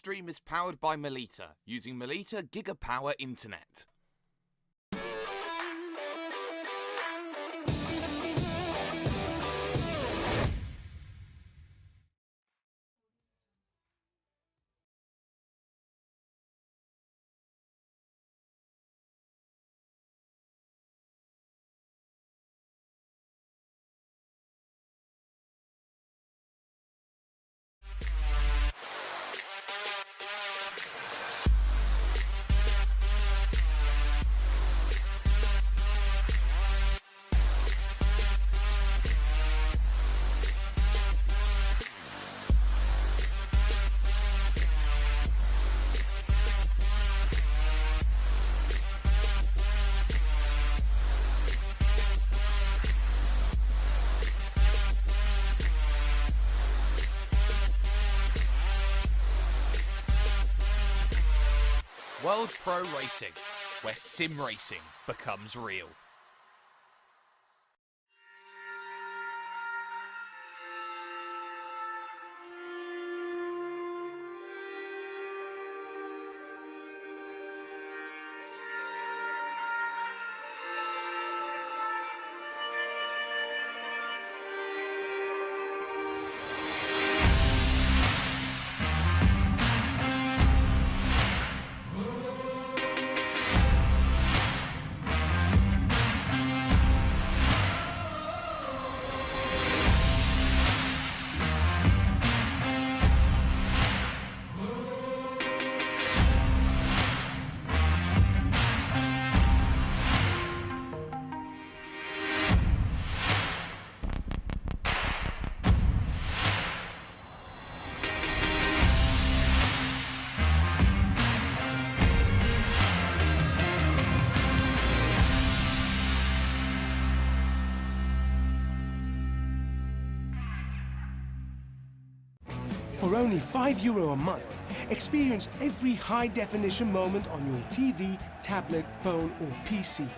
stream is powered by Melita, using Melita Gigapower Internet. World Pro Racing, where sim racing becomes real. For only €5 a month, experience every high-definition moment on your TV, tablet, phone or PC.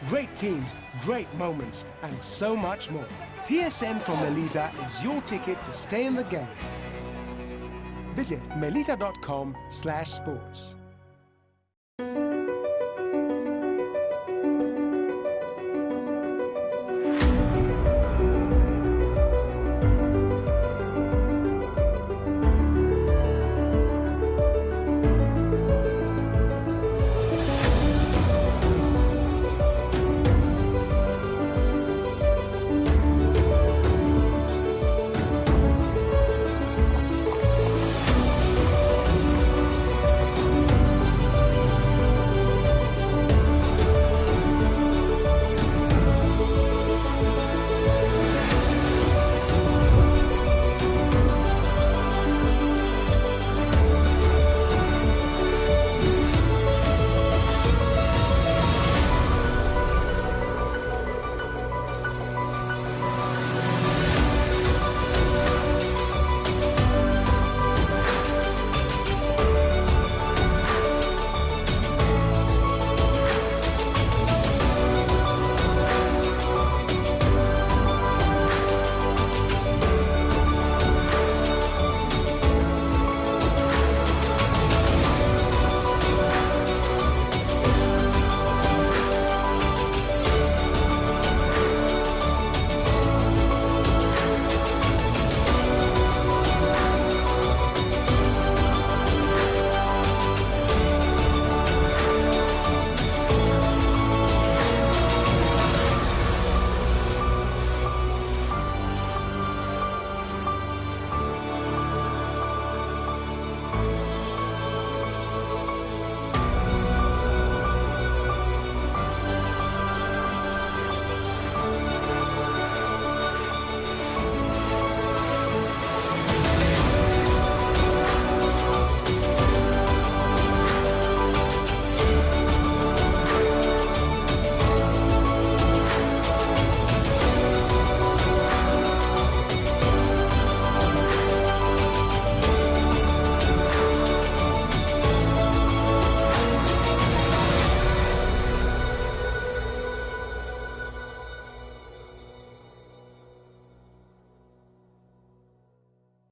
Great teams, great moments, and so much more. TSN from Melita is your ticket to stay in the game. Visit melita.com/sports.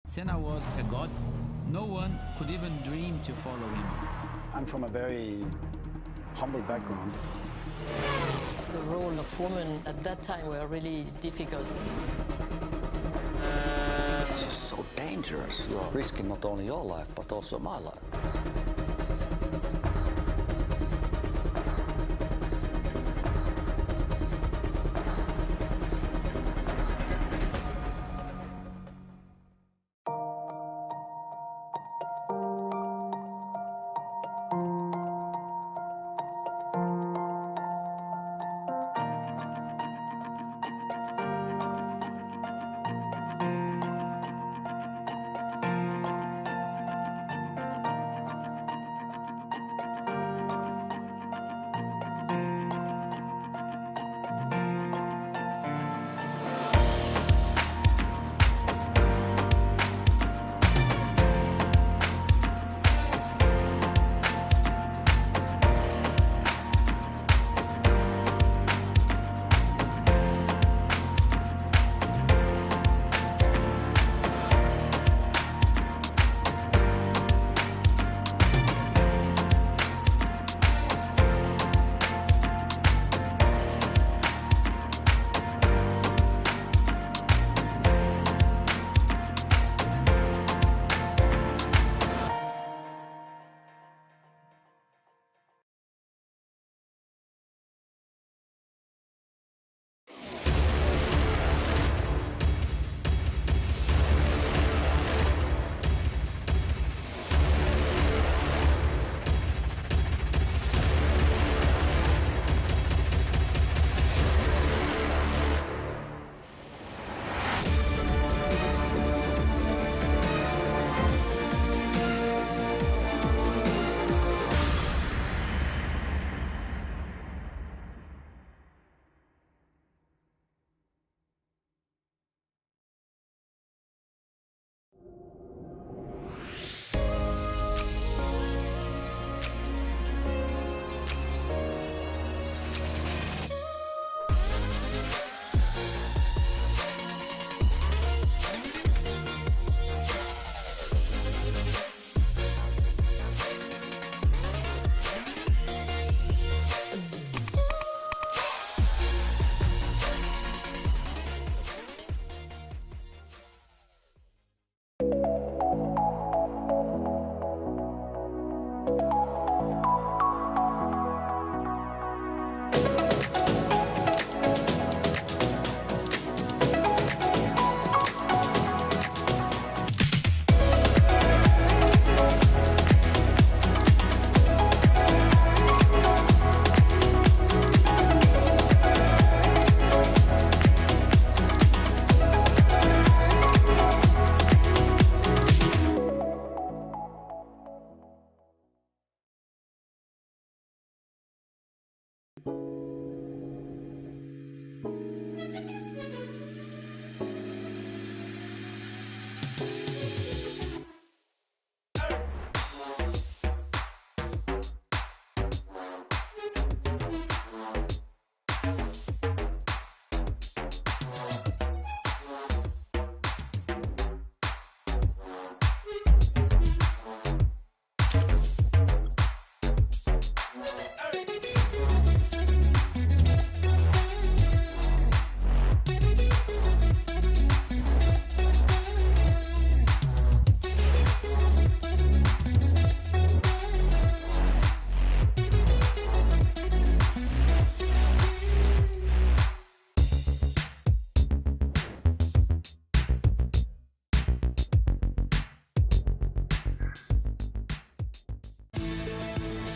Senna was a god. No one could even dream to follow him. I'm from a very humble background. The role of women at that time were really difficult. This is so dangerous. You are risking not only your life, but also my life.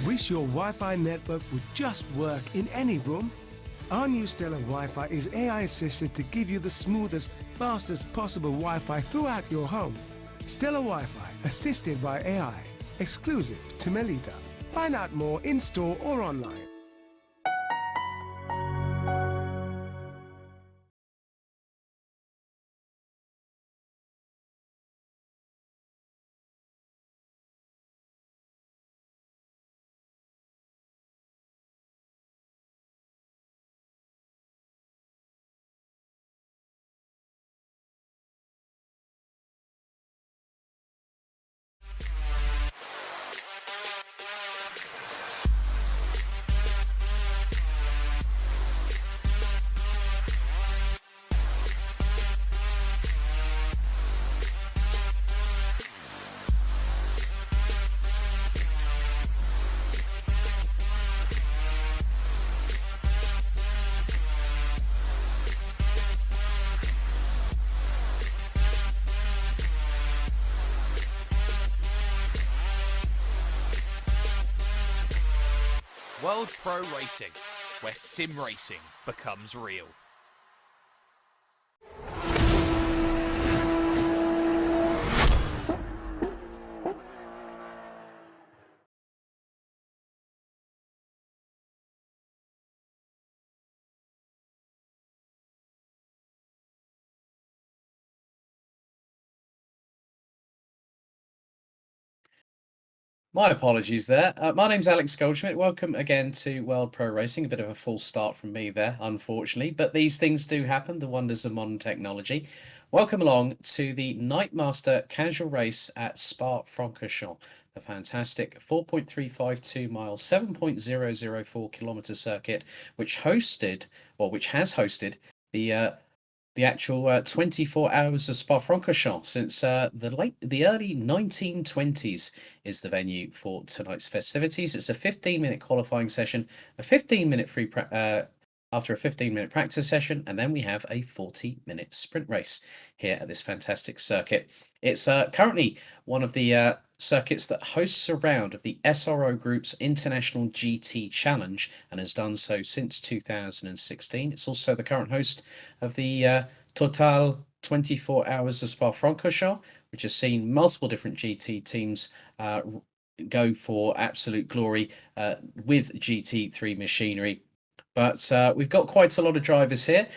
Wish your Wi-Fi network would just work in any room? Our new Stellar Wi-Fi is AI assisted to give you the smoothest, fastest possible Wi-Fi throughout your home. Stellar Wi-Fi, assisted by AI, exclusive to Melita. Find out more in-store or online. World Pro Racing, where sim racing becomes real. My apologies there. My name's Alex Goldschmidt. Welcome again to World Pro Racing. A bit of a false start from me there, unfortunately, but these things do happen, the wonders of modern technology. Welcome along to the Nightmaster casual race at Spa-Francorchamps, the fantastic 4.352 mile, 7.004 kilometer circuit, which has hosted the actual 24 hours of Spa-Francorchamps since the early 1920s is the venue for tonight's festivities. It's a 15-minute qualifying session, a 15-minute after a 15-minute practice session, and then we have a 40-minute sprint race here at this fantastic circuit. It's currently one of the circuits that hosts a round of the SRO Group's International GT Challenge and has done so since 2016. It's also the current host of the Total 24 Hours of Spa-Francorchamps, which has seen multiple different GT teams go for absolute glory with GT3 machinery. But we've got quite a lot of drivers here.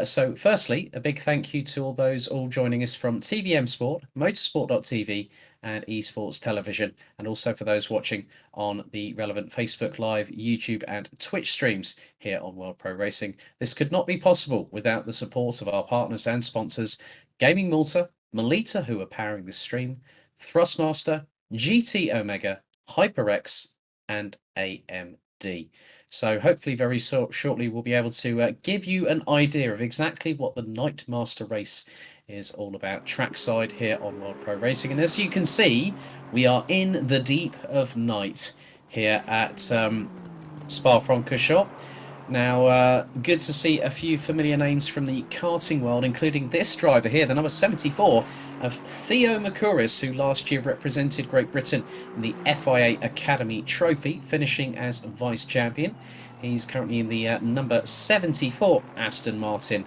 So firstly, a big thank you to all those joining us from TVM Sport, Motorsport.tv and Esports Television, and also for those watching on the relevant Facebook Live, YouTube and Twitch streams here on World Pro Racing. This could not be possible without the support of our partners and sponsors, Gaming Malta, Melita, who are powering this stream, Thrustmaster, GT Omega, HyperX and AMD. So hopefully very shortly we'll be able to give you an idea of exactly what the Nightmaster race is all about trackside here on World Pro Racing. And as you can see, we are in the deep of night here at Spa-Francorchamps. Now, good to see a few familiar names from the karting world, including this driver here, the number 74 of Theo Makouris, who last year represented Great Britain in the FIA Academy Trophy, finishing as vice champion. He's currently in the number 74 Aston Martin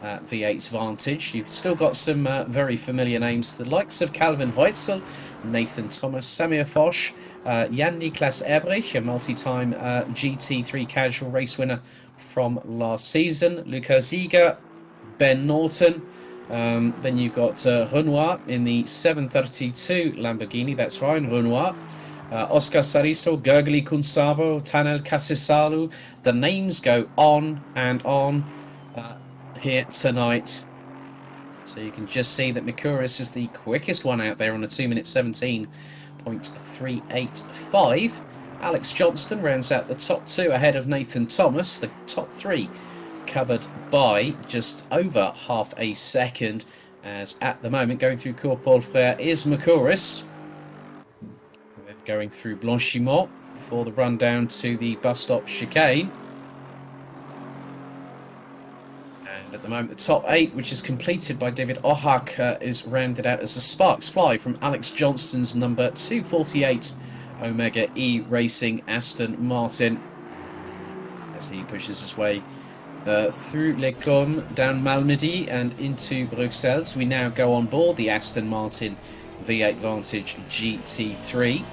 V8's Vantage. You've still got some very familiar names, the likes of Calvin Heutzel, Nathan Thomas, Samir Foch, Jan-Niklas Ebrich, a multi-time GT3 casual race winner from last season, Luca Ziga, Ben Norton. Then you've got Renoir in the 732 Lamborghini, that's Ryan Renoir. Oscar Saristo, Gergely Kunsabo, Tanel Kasisalu. The names go on and on here tonight. So you can just see that Makouris is the quickest one out there on a 2-minute 17.385. Alex Johnston rounds out the top two ahead of Nathan Thomas. The top three covered by just over half a second, as at the moment going through Cours Paul Frère is Makouris. We're going through Blanchimont before the run down to the bus stop chicane. At the moment, the top 8, which is completed by David Ohak, is rounded out as the Sparks Fly from Alex Johnston's number 248 Omega E Racing Aston Martin, as he pushes his way through Les Cômes, down Malmedy and into Bruxelles. We now go on board the Aston Martin V8 Vantage GT3.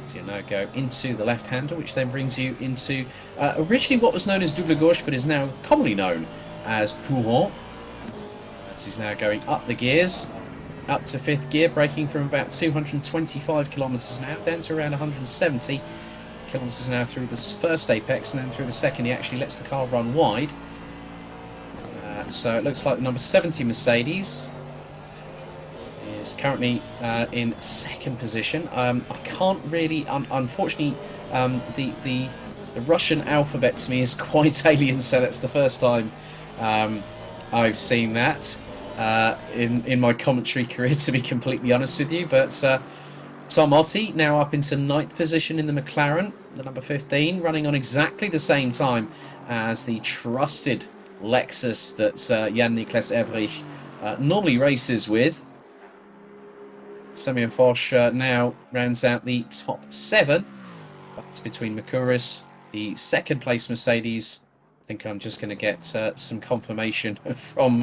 So you now go into the left-hander, which then brings you into originally what was known as Double Gauche, but is now commonly known as Pouron. As he's now going up the gears, up to 5th gear, braking from about 225 kilometers an hour down to around 170 kilometers an hour through the first apex, and then through the second he actually lets the car run wide. So it looks like the number 70 Mercedes is currently in second position. I can't really, unfortunately, the Russian alphabet to me is quite alien, so that's the first time I've seen that in my commentary career, to be completely honest with you. But Tom Otte now up into 9th position in the McLaren, the number 15, running on exactly the same time as the trusted Lexus that Jan-Niklas Ebrich normally races with. Samir Foch now rounds out the top 7. That's between Mercouris, the second place Mercedes. I think I'm just going to get some confirmation from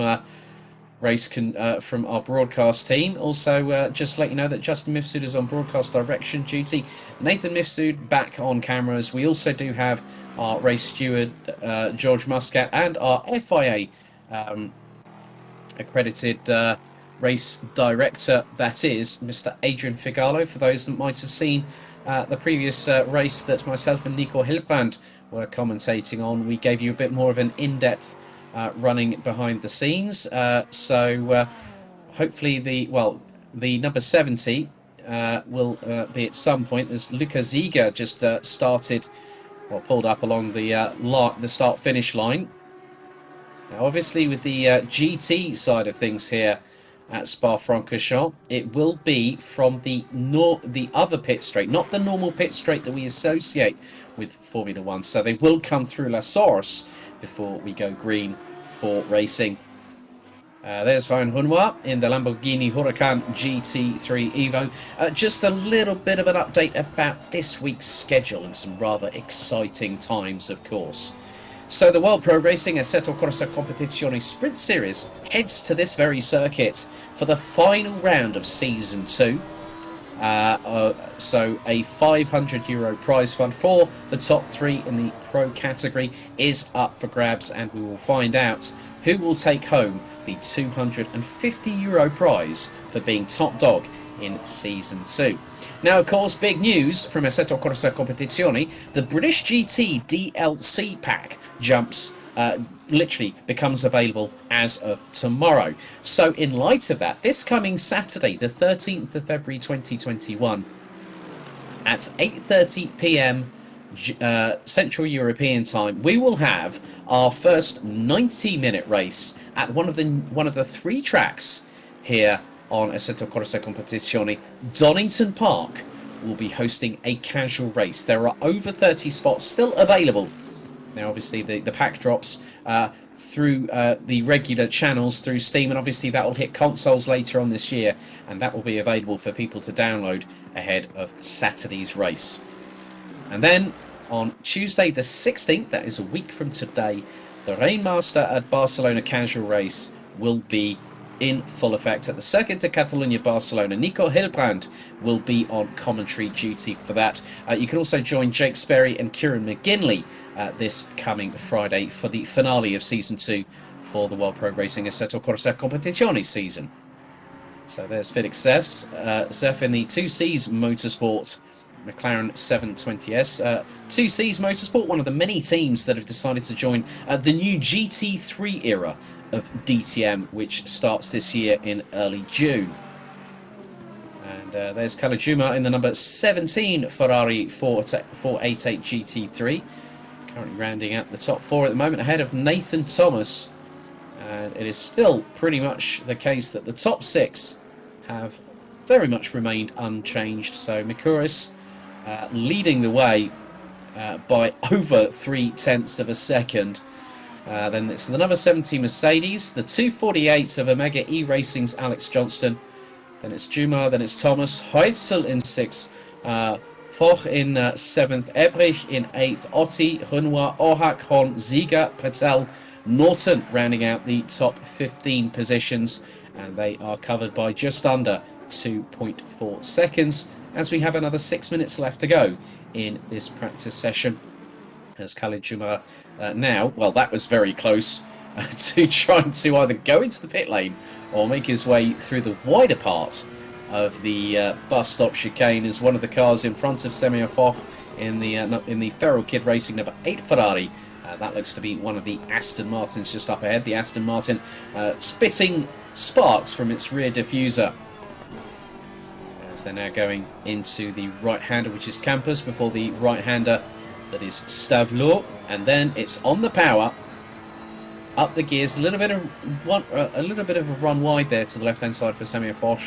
from our broadcast team. Also, just to let you know that Justin Mifsud is on broadcast direction duty. Nathan Mifsud back on cameras. We also do have our race steward, George Muscat, and our FIA accredited race director, that is Mr. Adrian Figalo. For those that might have seen the previous race that myself and Nico Hilbrand were commentating on, we gave you a bit more of an in-depth running behind the scenes. So hopefully the number 70 will be at some point, as Luca Ziga just pulled up along the start-finish line. Now, obviously, with the GT side of things here at Spa-Francorchamps, it will be from the other pit straight, not the normal pit straight that we associate with Formula One. So they will come through La Source before we go green for racing. There's Ryan Renoir in the Lamborghini Huracan GT3 Evo. Just a little bit of an update about this week's schedule and some rather exciting times, of course. So the World Pro Racing Assetto Corsa Competizione Sprint Series heads to this very circuit for the final round of Season 2. So a €500 prize fund for the top 3 in the Pro category is up for grabs, and we will find out who will take home the €250 prize for being top dog in Season 2. Now, of course, big news from Assetto Corsa Competizione, the British GT DLC pack literally becomes available as of tomorrow. So in light of that, this coming Saturday, the 13th of February 2021, at 8:30 p.m. Central European time, we will have our first 90-minute race at one of the 3 tracks here on Assetto Corsa Competizione. Donington Park will be hosting a casual race. There are over 30 spots still available. Now, obviously, the pack drops through the regular channels through Steam, and obviously that will hit consoles later on this year, and that will be available for people to download ahead of Saturday's race. And then on Tuesday the 16th, that is a week from today, the Rainmaster at Barcelona casual race will be in full effect at the Circuit de Catalunya Barcelona. Nico Hilbrand will be on commentary duty for that. You can also join Jake Sperry and Kieran McGinley this coming Friday for the finale of Season 2 for the World Pro Racing Assetto Corsa Competizione season. So there's Felix Zeff in the 2Cs Motorsport McLaren 720S. 2Cs Motorsport, one of the many teams that have decided to join the new GT3 era of DTM, which starts this year in early June. And there's Kalajuma in the number 17 Ferrari 488 GT3, currently rounding out the top 4 at the moment, ahead of Nathan Thomas. And it is still pretty much the case that the top 6 have very much remained unchanged. So Mercouris leading the way by over 0.3 of a second. Then it's the number 70 Mercedes, the 248 of Omega E-Racing's Alex Johnston. Then it's Juma, then it's Thomas, Heutzel in 6th, Foch in 7th, Ebrich in 8th, Otti, Renoir, Ohak, Hon, Ziga, Patel, Norton rounding out the top 15 positions, and they are covered by just under 2.4 seconds as we have another 6 minutes left to go in this practice session. As Khalid Juma now, well, that was very close to trying to either go into the pit lane or make his way through the wider part of the bus stop chicane, as one of the cars in front of Semyon Foch in the Feral Kid Racing number 8 Ferrari. That looks to be one of the Aston Martins just up ahead. The Aston Martin spitting sparks from its rear diffuser. As they're now going into the right-hander, which is Campus, before the right-hander that is Stavlo, and then it's on the power, up the gears, a little bit of a run wide there to the left-hand side for Semyon Foch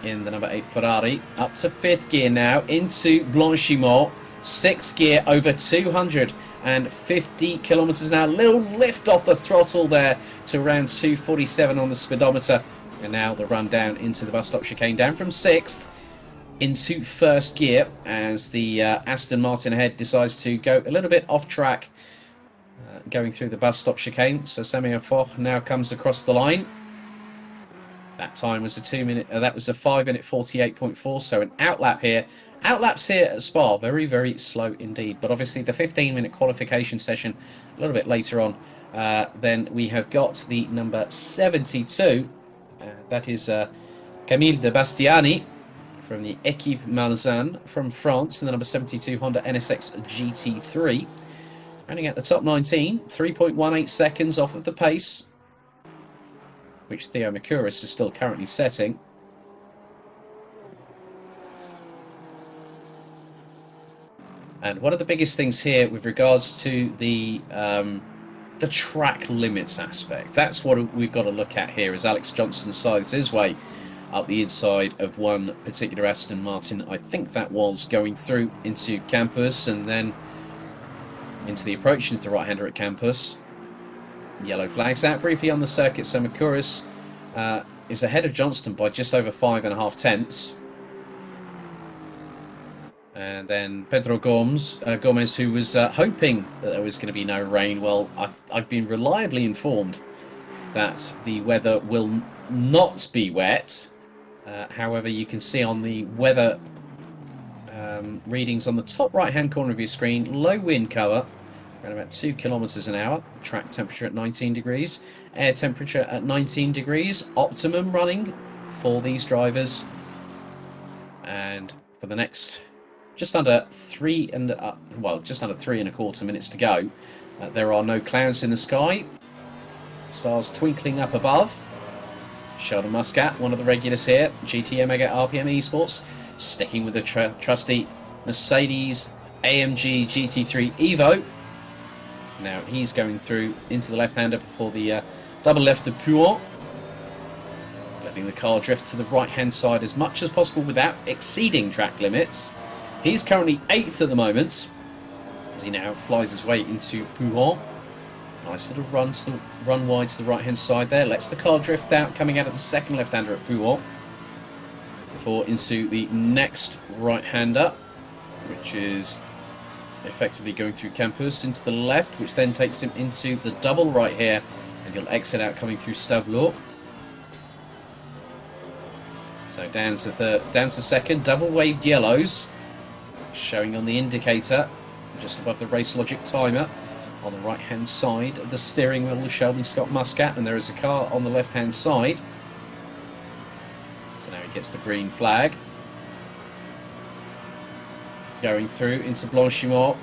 in the number 8 Ferrari. Up to 5th gear now into Blanchimont, 6th gear, over 250 kilometers now. Little lift off the throttle there to around 247 on the speedometer, and now the run down into the bus stop chicane, down from 6th. into first gear as the Aston Martin ahead decides to go a little bit off track, going through the bus stop chicane. So Samuel Foch now comes across the line. That time was a 5-minute 48.4, so an outlap here. Outlaps here at Spa, very, very slow indeed. But obviously the 15-minute qualification session a little bit later on. Then we have got the number 72. That is Camille de Bastiani from the Equipe Malzan from France, and the number 72 Honda NSX GT3. Running at the top 19, 3.18 seconds off of the pace, which Theo Makuris is still currently setting. And one of the biggest things here with regards to the track limits aspect, that's what we've got to look at here as Alex Johnson scythes his way up the inside of one particular Aston Martin. I think that was going through into Campus and then into the approach into the right-hander at Campus. Yellow flags out briefly on the circuit, so Makuris is ahead of Johnston by just over 5.5 tenths. And then Pedro Gomez, who was hoping that there was going to be no rain. Well, I've been reliably informed that the weather will not be wet. However, you can see on the weather readings on the top right-hand corner of your screen, low wind cover, around about 2 kilometers an hour, track temperature at 19 degrees, air temperature at 19 degrees, optimum running for these drivers. And for the next just under 3.25 minutes to go, there are no clouds in the sky, stars twinkling up above. Sheldon Muscat, one of the regulars here, GT Omega RPM Esports, sticking with the trusty Mercedes AMG GT3 Evo. Now he's going through into the left-hander before the double left of Pouin, letting the car drift to the right-hand side as much as possible without exceeding track limits. He's currently 8th at the moment as he now flies his way into Pouin. Nice little run wide to the right-hand side there. Lets the car drift out, coming out of the second left-hander at Pouin. Before into the next right-hander, which is effectively going through Campus into the left, which then takes him into the double right here, and he'll exit out coming through Stavelot. So down to second, double waved yellows, showing on the indicator just above the Race Logic timer on the right hand side of the steering wheel of Sheldon Scott Muscat, and there is a car on the left hand side. So now he gets the green flag. Going through into Blanchimont.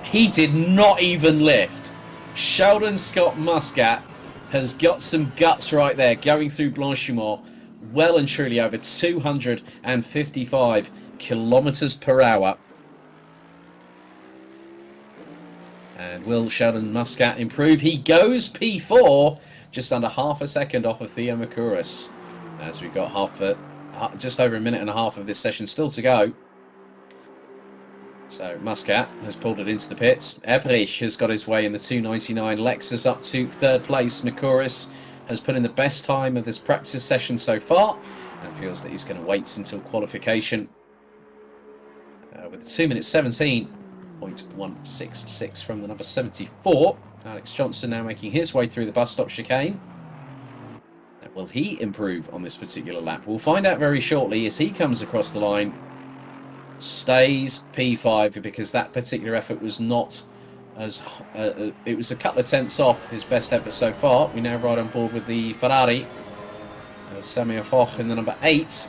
He did not even lift. Sheldon Scott Muscat has got some guts right there, going through Blanchimont, well and truly over 255 kilometers per hour. And will Sheldon Muscat improve? He goes P4, just under half a second off of Theo Makuris, as we've got just over a minute and a half of this session still to go. So Muscat has pulled it into the pits. Ebrich has got his way in the 2.99. Lexus up to third place. Makuris has put in the best time of this practice session so far and feels that he's going to wait until qualification. With a 2-minute 17.166 from the number 74. Alex Johnson now making his way through the bus stop chicane. Now, will he improve on this particular lap? We'll find out very shortly as he comes across the line. Stays P5 because that particular effort was not as it was a couple of tenths off his best effort so far. We now ride on board with the Ferrari of Samuel Foch in the number 8.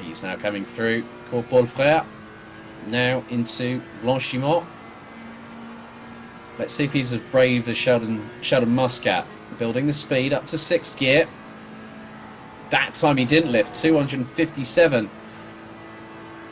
He's now coming through Paul Frère, now into Blanchimont. Let's see if he's as brave as Sheldon Muscat, building the speed up to 6th gear. That time he didn't lift, 257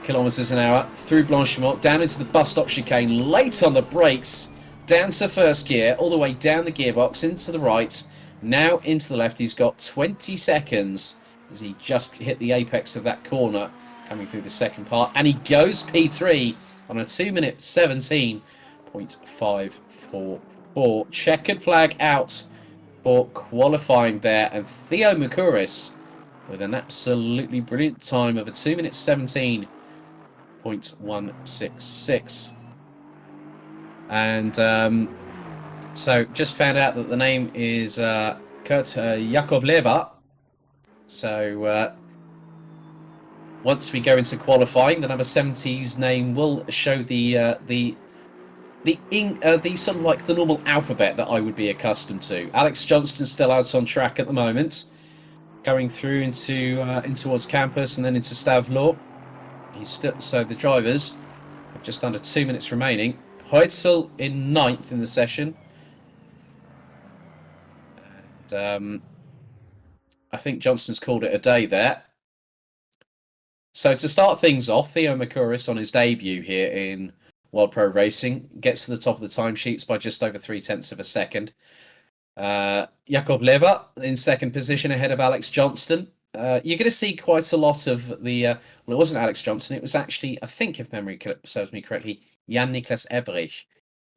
kilometers an hour through Blanchimont, down into the bus stop chicane, late on the brakes, down to 1st gear, all the way down the gearbox, into the right, now into the left. He's got 20 seconds as he just hit the apex of that corner, coming through the second part, and he goes P3 on a 2-minute 17.544. Checkered flag out for qualifying there, and Theo Makuris with an absolutely brilliant time of a 2 minutes 17.166. And so just found out that the name is Kurt Yakovleva. So once we go into qualifying, the number 70's name will show the sort of like the normal alphabet that I would be accustomed to. Alex Johnston still out on track at the moment, going through into in towards campus and then into Stavlo. He's still, so the drivers have just under 2 minutes remaining. Heutzel in 9th in the session, and I think Johnston's called it a day there. So to start things off, Theo Makuris on his debut here in World Pro Racing gets to the top of the timesheets by just over 0.3 of a second. Yakovleva in second position ahead of Alex Johnston. You're going to see quite a lot of the... well, it wasn't Alex Johnston. It was actually, I think, if memory serves me correctly, Jan-Niklas Ebrich.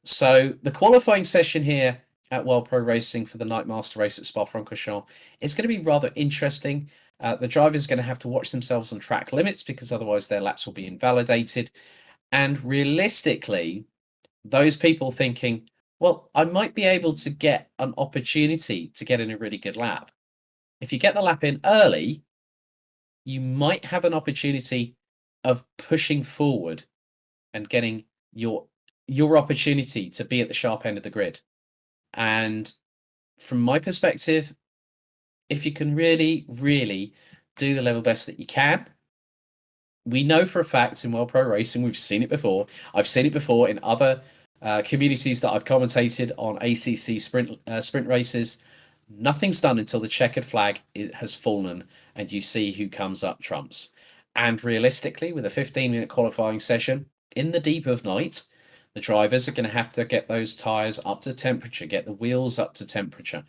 So the qualifying session here at World Pro Racing for the Night Master race at Spa-Francorchamps is going to be rather interesting. The drivers are going to have to watch themselves on track limits because otherwise their laps will be invalidated. And realistically, those people thinking, well, I might be able to get an opportunity to get in a really good lap. If you get the lap in early, you might have an opportunity of pushing forward and getting your opportunity to be at the sharp end of the grid. And from my perspective, if you can really, really do the level best that you can, we know for a fact in World Pro Racing, we've seen it before. I've seen it before in other communities that I've commentated on ACC sprint races. Nothing's done until the checkered flag has fallen and you see who comes up trumps. And realistically, with a 15-minute qualifying session in the deep of night, the drivers are going to have to get those tyres up to temperature, get the wheels up to temperature,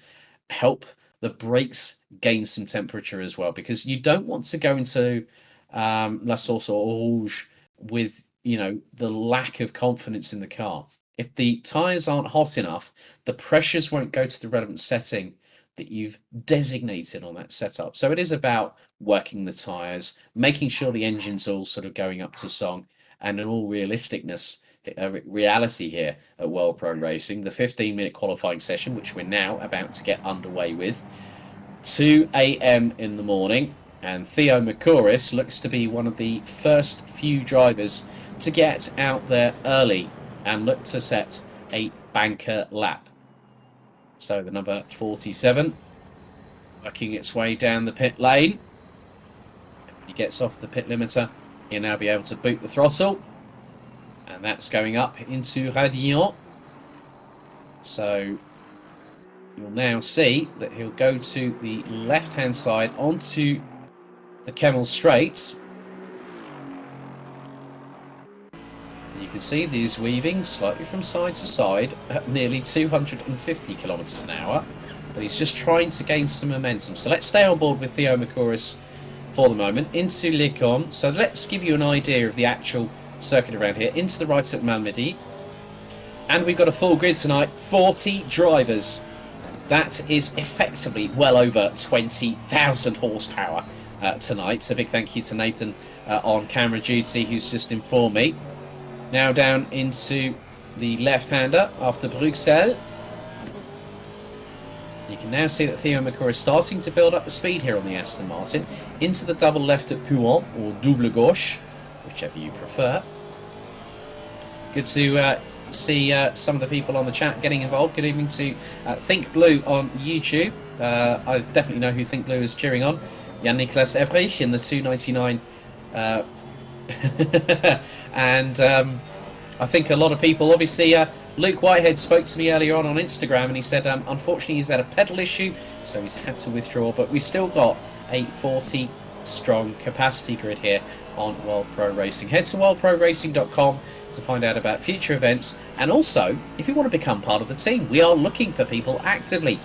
help the brakes gain some temperature as well, because you don't want to go into La Source Rouge with, you know, the lack of confidence in the car. If the tyres aren't hot enough, the pressures won't go to the relevant setting that you've designated on that setup. So it is about working the tyres, making sure the engine's all sort of going up to song, and in all realisticness, reality here at World Pro Racing, the 15-minute qualifying session, which we're now about to get underway with, 2 a.m. in the morning, and Theo Makuris looks to be one of the first few drivers to get out there early and look to set a banker lap. So the number 47 working its way down the pit lane. When he gets off the pit limiter, he'll now be able to boot the throttle. And that's going up into Radillon. So you'll now see that he'll go to the left-hand side onto the Kemmel Straight. You can see these weaving slightly from side to side at nearly 250 kilometers an hour. But he's just trying to gain some momentum. So let's stay on board with Theo Makuris for the moment into Lecom. So let's give you an idea of the actual circuit around here. Into the right at Malmedy. And we've got a full grid tonight, 40 drivers. That is effectively well over 20,000 horsepower tonight. So big thank you to Nathan on camera duty, who's just informed me. Now down into the left-hander after Bruxelles. You can now see that Theo Makuris is starting to build up the speed here on the Aston Martin. Into the double left at Pouhon, or double gauche, whichever you prefer. Good to see some of the people on the chat getting involved. Good evening to Think Blue on YouTube. I definitely know who Think Blue is cheering on. Jan-Niklas Ebrich in the 299. And I think a lot of people, obviously, Luke Whitehead spoke to me earlier on Instagram, and he said, unfortunately, he's had a pedal issue, so he's had to withdraw. But we've still got a 40-strong capacity grid here on World Pro Racing. Head to worldproracing.com to find out about future events, and also if you want to become part of the team, we are looking for people actively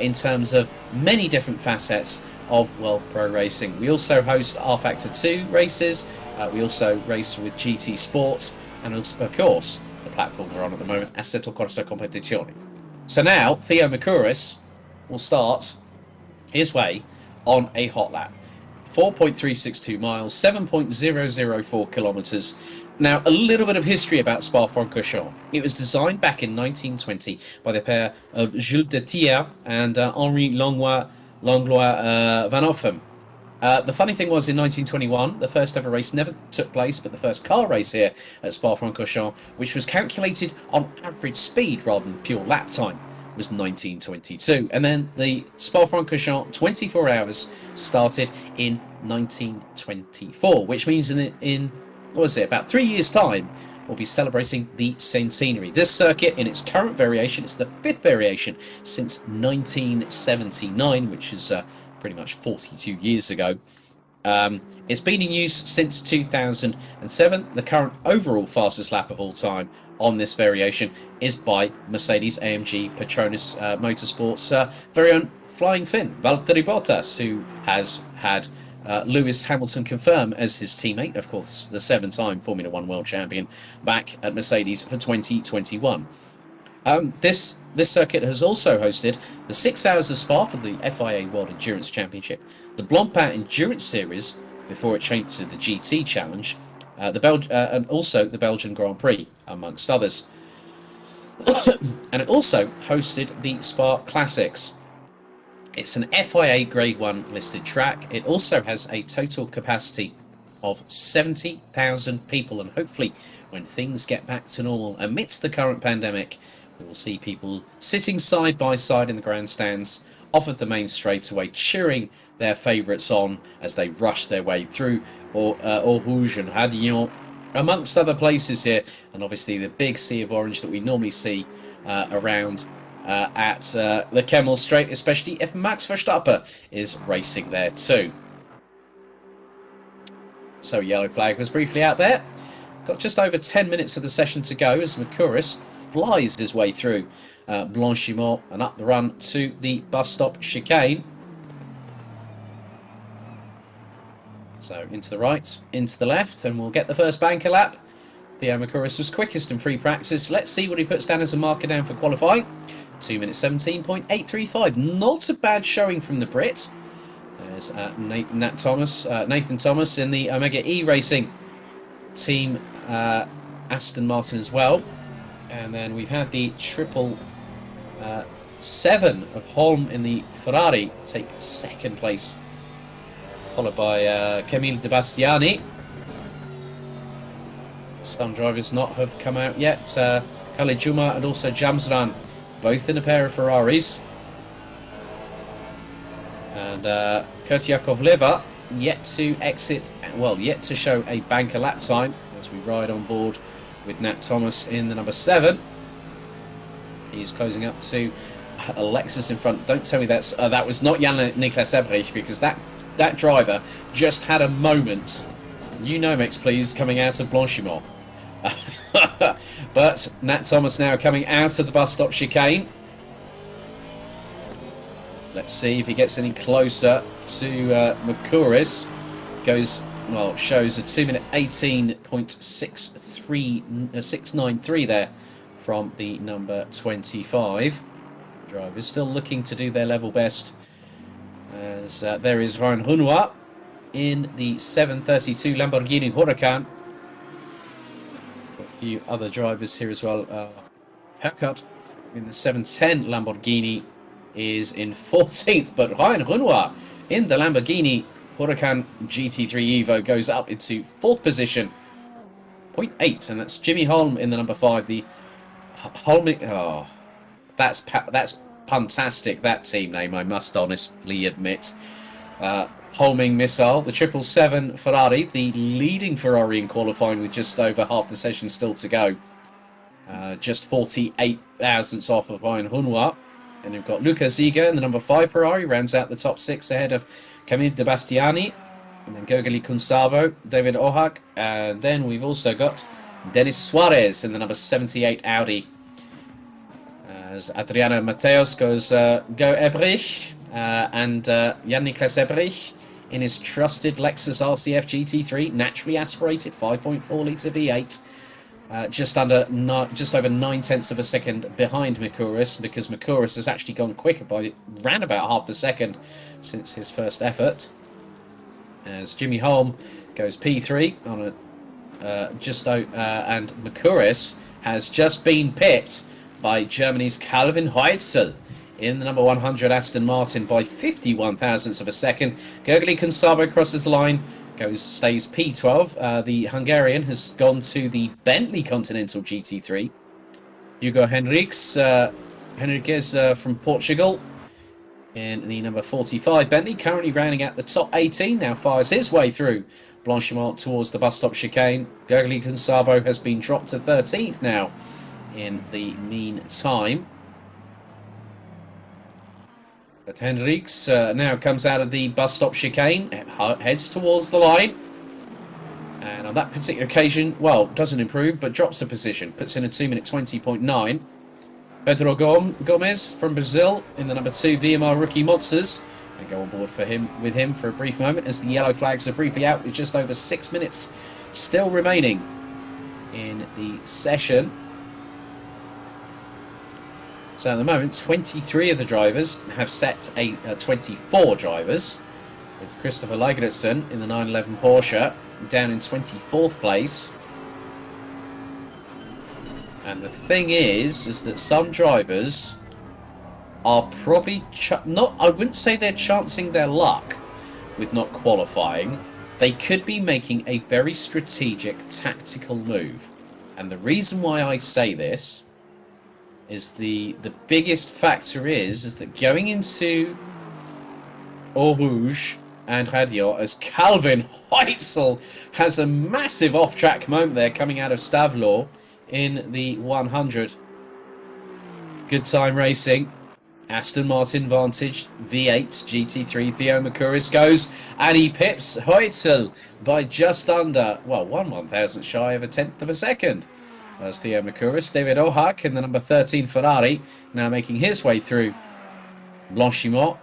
in terms of many different facets of World Pro Racing. We also host R Factor 2 races, we also race with GT Sports, and also, of course, the platform we're on at the moment, Assetto Corsa Competizione. So now Theo Makuris will start his way on a hot lap. 4.362 miles, 7.004 kilometers. Now, a little bit of history about Spa-Francorchamps. It was designed back in 1920 by the pair of Jules de Thiers and Henri Langlois Van Offen. The funny thing was, in 1921, the first ever race never took place, but the first car race here at Spa-Francorchamps, which was calculated on average speed rather than pure lap time, was 1922. And then the Spa-Francorchamps 24 hours started in 1924, which means in what was it, about 3 years' time, we'll be celebrating the centenary. This circuit, in its current variation, it's the 5th variation since 1979, which is pretty much 42 years ago. It's been in use since 2007. The current overall fastest lap of all time on this variation is by Mercedes-AMG Petronas Motorsports' very own Flying Finn, Valtteri Bottas, who has had Lewis Hamilton confirm as his teammate, of course, the 7-time Formula 1 world champion, back at Mercedes for 2021. This circuit has also hosted the 6 Hours of Spa for the FIA World Endurance Championship, the Blancpain Endurance Series before it changed to the GT Challenge, and also the Belgian Grand Prix, amongst others. And it also hosted the Spa Classics. It's an FIA Grade 1 listed track. It also has a total capacity of 70,000 people, and hopefully when things get back to normal amidst the current pandemic, we will see people sitting side by side in the grandstands off of the main straightaway, cheering their favourites on as they rush their way through Eau Rouge and Radillon, amongst other places here, and obviously the big sea of orange that we normally see around at the Kemmel Straight, especially if Max Verstappen is racing there too. So yellow flag was briefly out there. Got just over 10 minutes of the session to go as Mercouris flies his way through Blanchimont and up the run to the bus stop chicane. So into the right, into the left, and we'll get the first banker lap. Theo Mercouris was quickest in free practice. Let's see what he puts down as a marker down for qualifying. 2 minutes 17.835. Not a bad showing from the Brit. There's Nathan Thomas in the Omega E Racing team, Aston Martin as well. And then we've had the 777 of Holm in the Ferrari take second place, followed by Camille De Bastiani. Some drivers not have come out yet. Khaled Juma and also Jamsran, both in a pair of Ferraris. And Kurt Yakovleva yet to exit, well, yet to show a banker lap time as we ride on board with Nat Thomas in the number 7. He's closing up to Alexis in front. Don't tell me that was not Jan-Niklas Ebrich, because that driver just had a moment. New Nomex, please, coming out of Blanchimont. But Nat Thomas now coming out of the bus stop chicane. Let's see if he gets any closer to Mercouris. Shows a 2 minute 18.693 there from the number 25. Drivers still looking to do their level best. As there is Ryan Renoir in the 732 Lamborghini Huracan. A few other drivers here as well. Herkut in the 710 Lamborghini is in 14th, but Ryan Renoir in the Lamborghini Huracan GT3 Evo goes up into 4th position, 0.8, and that's Jimmy Holm in the number 5. The Holming, that's fantastic, that team name, I must honestly admit. Holming Missile, the 777 Ferrari, the leading Ferrari in qualifying with just over half the session still to go. Just 48 thousandths off of Ryan Renoir. And we've got Luca Ziga in the number 5 Ferrari, rounds out the top 6 ahead of Camille De Bastiani, and then Gergely Kunsabo, David Ohak, and then we've also got Denis Suarez in the number 78 Audi. As Adriano Mateos goes Go Ebrich, and Jan-Niklas Ebrich in his trusted Lexus RCF GT3, naturally aspirated 5.4 litre V8. Just over 9/10 of a second behind Mercouris, because Mercouris has actually gone quicker by around about half a second since his first effort. as Jimmy Holm goes P3 on a and Makuris has just been pipped by Germany's Calvin Heitzel in the number 100 Aston Martin by 51 thousandths of a second. Gergely Kunsabo crosses the line, stays P12. The Hungarian has gone to the Bentley Continental GT3. Hugo Henriques from Portugal in the number 45 Bentley, currently rounding out the top 18, now fires his way through Blanchimont towards the bus stop chicane. Gergely Kunsabo has been dropped to 13th now in the meantime. But Henriques now comes out of the bus stop chicane, heads towards the line. And on that particular occasion, well, doesn't improve, but drops a position. Puts in a 2-minute 20.9. Pedro Gomez from Brazil in the number 2 VMR Rookie Monsters. And go on board with him for a brief moment as the yellow flags are briefly out with just over 6 minutes still remaining in the session. So at the moment, 23 of the drivers have set 24 drivers, with Christopher Lagertson in the 911 Porsche down in 24th place. And the thing is that some drivers are probably I wouldn't say they're chancing their luck with not qualifying. They could be making a very strategic tactical move. And the reason why I say this is the biggest factor is that going into Eau Rouge and Radion, as Calvin Heitzel has a massive off-track moment there coming out of Stavelot in the 100. Good time racing. Aston Martin Vantage V8 GT3. Theo Makuris goes and he pips Heitzel by just under, well, 1/1000th shy of a 10th of a second. That's Theo Makuris. David Ohak in the number 13 Ferrari now making his way through Blanchimont.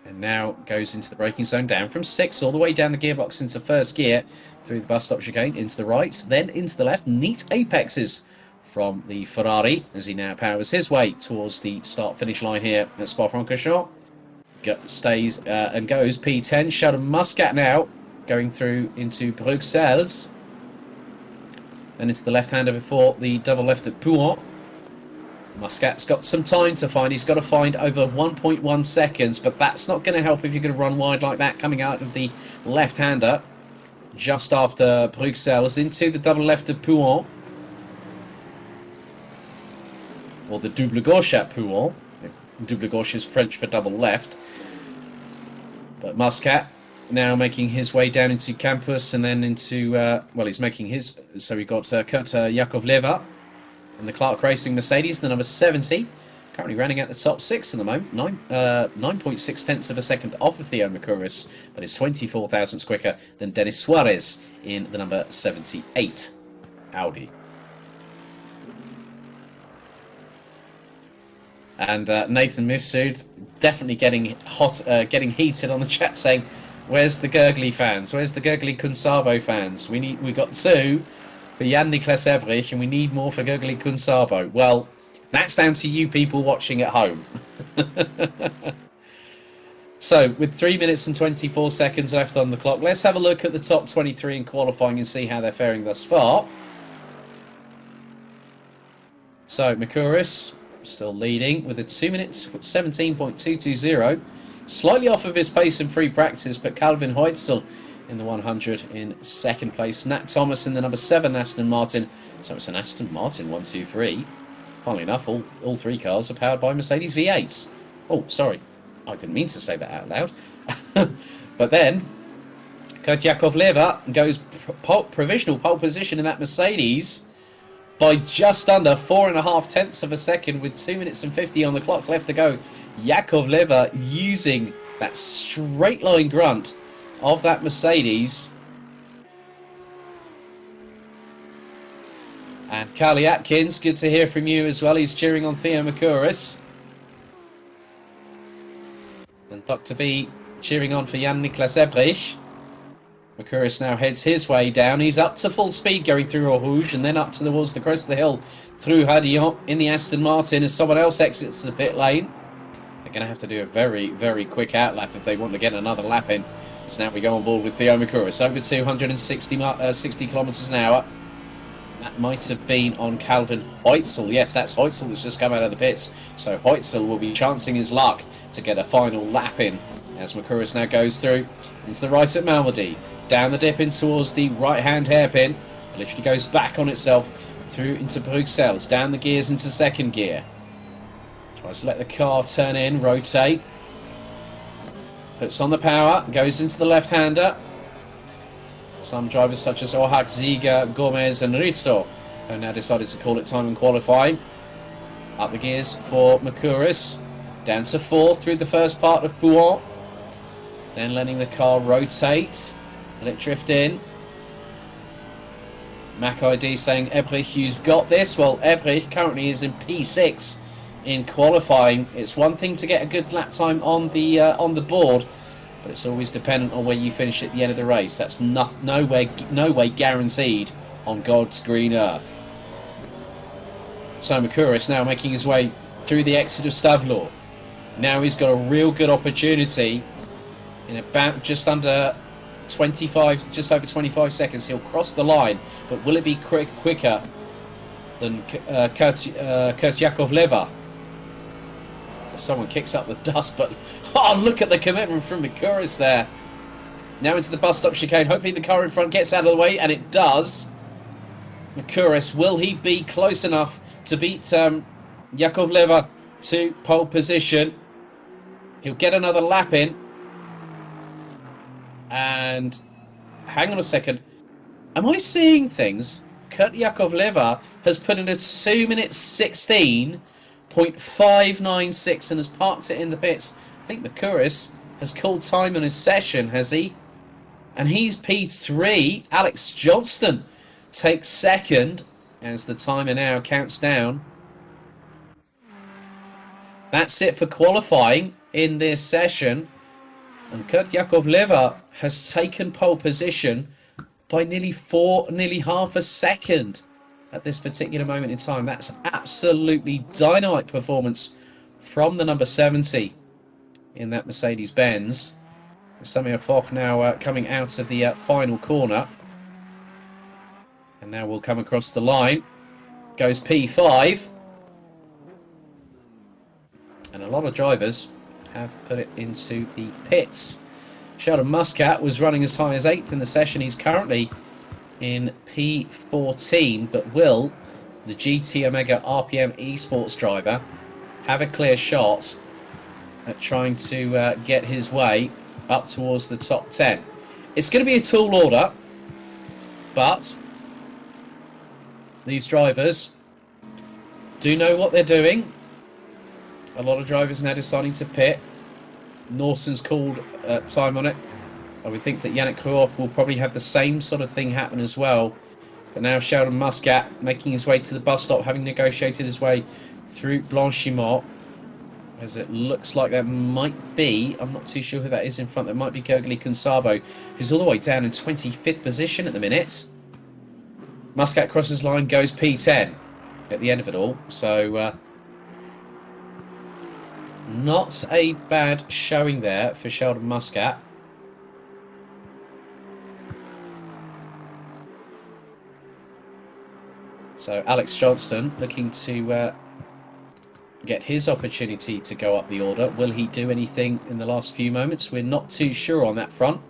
And now goes into the braking zone, down from 6 all the way down the gearbox into first gear through the bus stop chicane into the right, then into the left. Neat apexes from the Ferrari as he now powers his way towards the start-finish line here at Spa-Francorchamps. Stays and goes P10. Sheldon Muscat now going through into Bruxelles. Then into the left-hander before the double left at Pouhon. Muscat's got some time to find. He's got to find over 1.1 seconds, but that's not going to help if you're going to run wide like that coming out of the left-hander. Just after Bruxelles into the double left at Pouhon. Or the double gauche at Pouhon. Double gauche is French for double left. But Muscat now making his way down into Campus and then into, well, he's making his, so we got Kurt Yakovleva and the Clark Racing Mercedes, the number 70, currently running at the top 6 at the moment, 9.6 tenths of a second off of Theo Makuris, but is 24 thousandths quicker than Denis Suarez in the number 78 Audi. And Nathan Mifsud definitely getting hot, getting heated on the chat, saying, "Where's the Gergely fans? Where's the Gergely Kunsabo fans? We got 2 for Jan-Niklas Ebrich, and we need more for Gergely Kunsabo." Well, that's down to you people watching at home. So, with 3 minutes and 24 seconds left on the clock, let's have a look at the top 23 in qualifying and see how they're faring thus far. So, Makuris still leading with a 2 minutes 17.220, slightly off of his pace in free practice, but Calvin Heitzel in the 100 in second place. Nat Thomas in the number 7 Aston Martin. So it's an Aston Martin 1, 2, 3. Funnily enough, all 3 cars are powered by Mercedes V8s. Oh, sorry, I didn't mean to say that out loud. But then Kurt Yakovleva goes provisional pole position in that Mercedes by just under 4.5 tenths of a second with 2 minutes and 50 on the clock left to go. Yakovleva using that straight line grunt of that Mercedes. And Carly Atkins, good to hear from you as well. He's cheering on Theo Makuris. And Dr. V cheering on for Jan-Niklas Ebrich. Makuris now heads his way down. He's up to full speed going through Eau Rouge and then up towards the crest of the hill through Radion in the Aston Martin as someone else exits the pit lane. They're going to have to do a very, very quick outlap if they want to get another lap in. So now we go on board with Theo Makuris. Over 60 kilometres an hour. That might have been on Calvin Heutzel. Yes, that's Heutzel that's just come out of the pits. So Heutzel will be chancing his luck to get a final lap in as Makuris now goes through into the right at Malmedy. Down the dip in towards the right-hand hairpin. It literally goes back on itself through into Bruxelles. Down the gears into second gear. Tries to let the car turn in, rotate. Puts on the power, goes into the left-hander. Some drivers such as Ohak, Ziga, Gomez and Rizzo have now decided to call it time in qualifying. Up the gears for Makuris. Down to fourth through the first part of Bouan. Then letting the car rotate. Let it drift in. Mac ID saying, Ebrich, you've got this. Well, Ebrich currently is in P6 in qualifying. It's one thing to get a good lap time on the board, but it's always dependent on where you finish at the end of the race. That's no way guaranteed on God's green earth. So Makuris now making his way through the exit of Stavelot. Now he's got a real good opportunity in about just over 25 seconds. He'll cross the line, but will it be quicker than Kurt Yakovleva? Someone kicks up the dust, but oh, look at the commitment from Makuris there. Now into the bus stop chicane. Hopefully the car in front gets out of the way, and it does. Makuris, will he be close enough to beat Yakovleva to pole position? He'll get another lap in. And hang on a second. Am I seeing things? Kurt Yakovleva has put in a 2 minutes 16.596 and has parked it in the pits. I think Makuris has called time on his session, has he? And he's P3. Alex Johnston takes second as the timer now counts down. That's it for qualifying in this session. And Kurt Yakovleva has taken pole position by nearly half a second at this particular moment in time. That's absolutely dynamite performance from the number 70 in that Mercedes-Benz. Samir Foch now coming out of the final corner. And now we'll come across the line. Goes P5. And a lot of drivers have put it into the pits. Sheldon Muscat was running as high as 8th in the session. He's currently in P14, but will the GT Omega RPM Esports driver have a clear shot at trying to get his way up towards the top 10? It's going to be a tall order, but these drivers do know what they're doing. A lot of drivers now deciding to pit. Norton's called time on it. I would think that Yannick Kruoff will probably have the same sort of thing happen as well. But now Sheldon Muscat making his way to the bus stop, having negotiated his way through Blanchimont. As it looks like that might be, I'm not too sure who that is in front. That might be Gergely Consabo, who's all the way down in 25th position at the minute. Muscat crosses line, goes P10 at the end of it all. So not a bad showing there for Sheldon Muscat. So Alex Johnston looking to get his opportunity to go up the order. Will he do anything in the last few moments? We're not too sure on that front.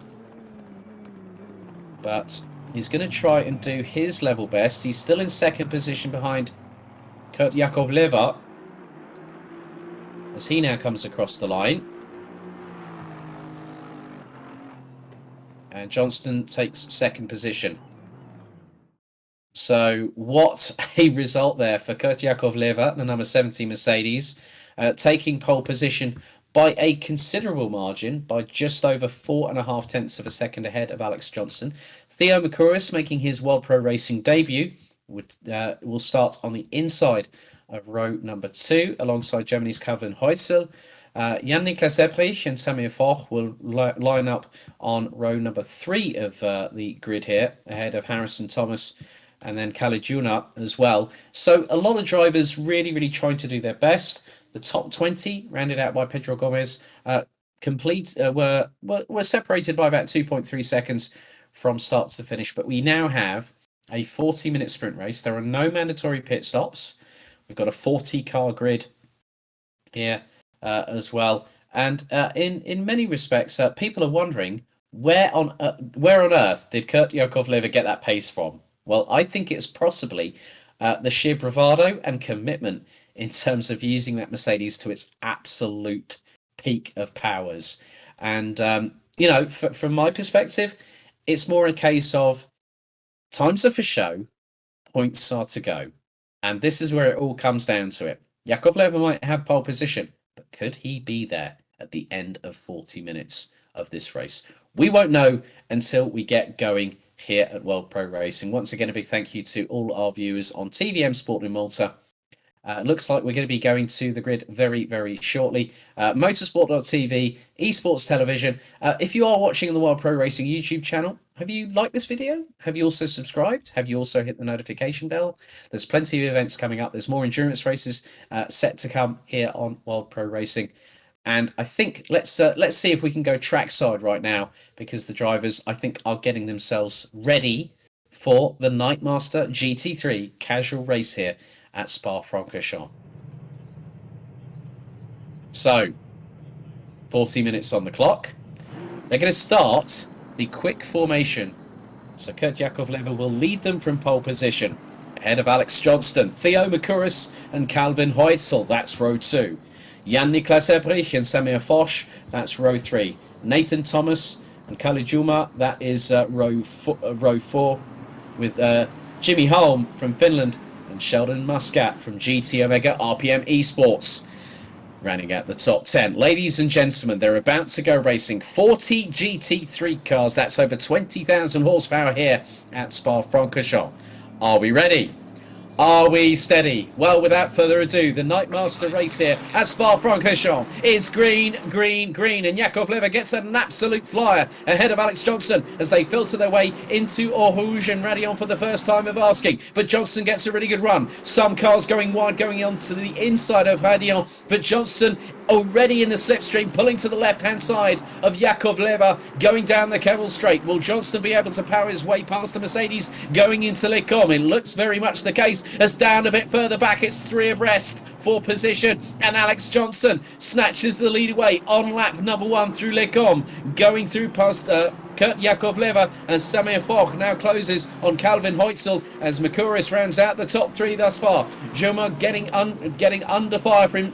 But he's going to try and do his level best. He's still in second position behind Kurt Yakovleva, as he now comes across the line. And Johnston takes second position. So what a result there for Kurt Yakovleva, the number 70 Mercedes, taking pole position by a considerable margin, by just over 4.5 tenths of a second ahead of Alex Johnston. Theo Makuris making his World Pro Racing debut will start on the inside of row number 2 alongside Germany's Calvin Heutzel. Jan-Niklas Ebrich and Samir Foch will line up on row number 3 of the grid here, ahead of Harrison Thomas and then Caligiuna as well. So a lot of drivers really trying to do their best. The top 20, rounded out by Pedro Gomez, were separated by about 2.3 seconds from start to finish. But we now have a 40-minute sprint race. There are no mandatory pit stops. We've got a 40-car grid here as well. And in many respects, people are wondering, where on earth did Kurt Yakovleva get that pace from? Well, I think it's possibly the sheer bravado and commitment in terms of using that Mercedes to its absolute peak of powers. And, from my perspective, it's more a case of times are for show, points are to go. And this is where it all comes down to it. Yakovleva might have pole position, but could he be there at the end of 40 minutes of this race? We won't know until we get going here at World Pro Racing. Once again, a big thank you to all our viewers on TVM Sport in Malta. Looks like we're going to be going to the grid very, very shortly. Motorsport.tv, esports television. If you are watching on the World Pro Racing YouTube channel, have you liked this video? Have you also subscribed? Have you also hit the notification bell? There's plenty of events coming up. There's more endurance races set to come here on World Pro Racing. And I think let's see if we can go trackside right now, because the drivers, I think, are getting themselves ready for the Nightmaster GT3 casual race here at Spa-Francorchamps. So, 40 minutes on the clock. They're going to start the quick formation. So Kurt Yakovleva will lead them from pole position, ahead of Alex Johnston, Theo Makuris and Calvin Heutzel. That's row 2. Jan-Niklas Ebrich and Samir Foch, that's row 3. Nathan Thomas and Kalle Juma, that is row 4, with Jimmy Holm from Finland and Sheldon Muscat from GT Omega RPM Esports. Rounding out the top 10. Ladies and gentlemen, they're about to go racing. 40 GT3 cars, that's over 20,000 horsepower here at Spa-Francorchamps. Are we ready? Are we steady? Well, without further ado, the Nightmaster race here at Spa-Francorchamps is green, green, green, and Yakovleva gets an absolute flyer ahead of Alex Johnston as they filter their way into Eau Rouge and Raidillon for the first time of asking. But Johnston gets a really good run. Some cars going wide, going on to the inside of Raidillon, but Johnston already in the slipstream, pulling to the left-hand side of Yakovleva, going down the Kemmel Straight. Will Johnston be able to power his way past the Mercedes going into Les Combes? It looks very much the case, as down a bit further back, it's 3 abreast for position, and Alex Johnston snatches the lead away on lap number 1 through Les Combes, going through past Kurt Yakovleva, and Samir Foch now closes on Calvin Heutzel as Makuris rounds out the top 3 thus far. Juma getting under fire from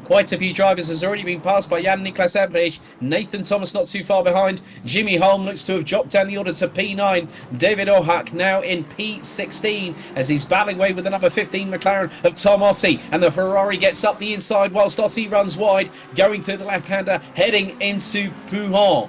quite a few drivers, has already been passed by Jan-Niklas Ebrich. Nathan Thomas not too far behind. Jimmy Holm looks to have dropped down the order to P9. David Ohak now in P16 as he's battling away with the number 15 McLaren of Tom Ottey. And the Ferrari gets up the inside whilst Ottey runs wide, going through the left-hander, heading into Pouhon.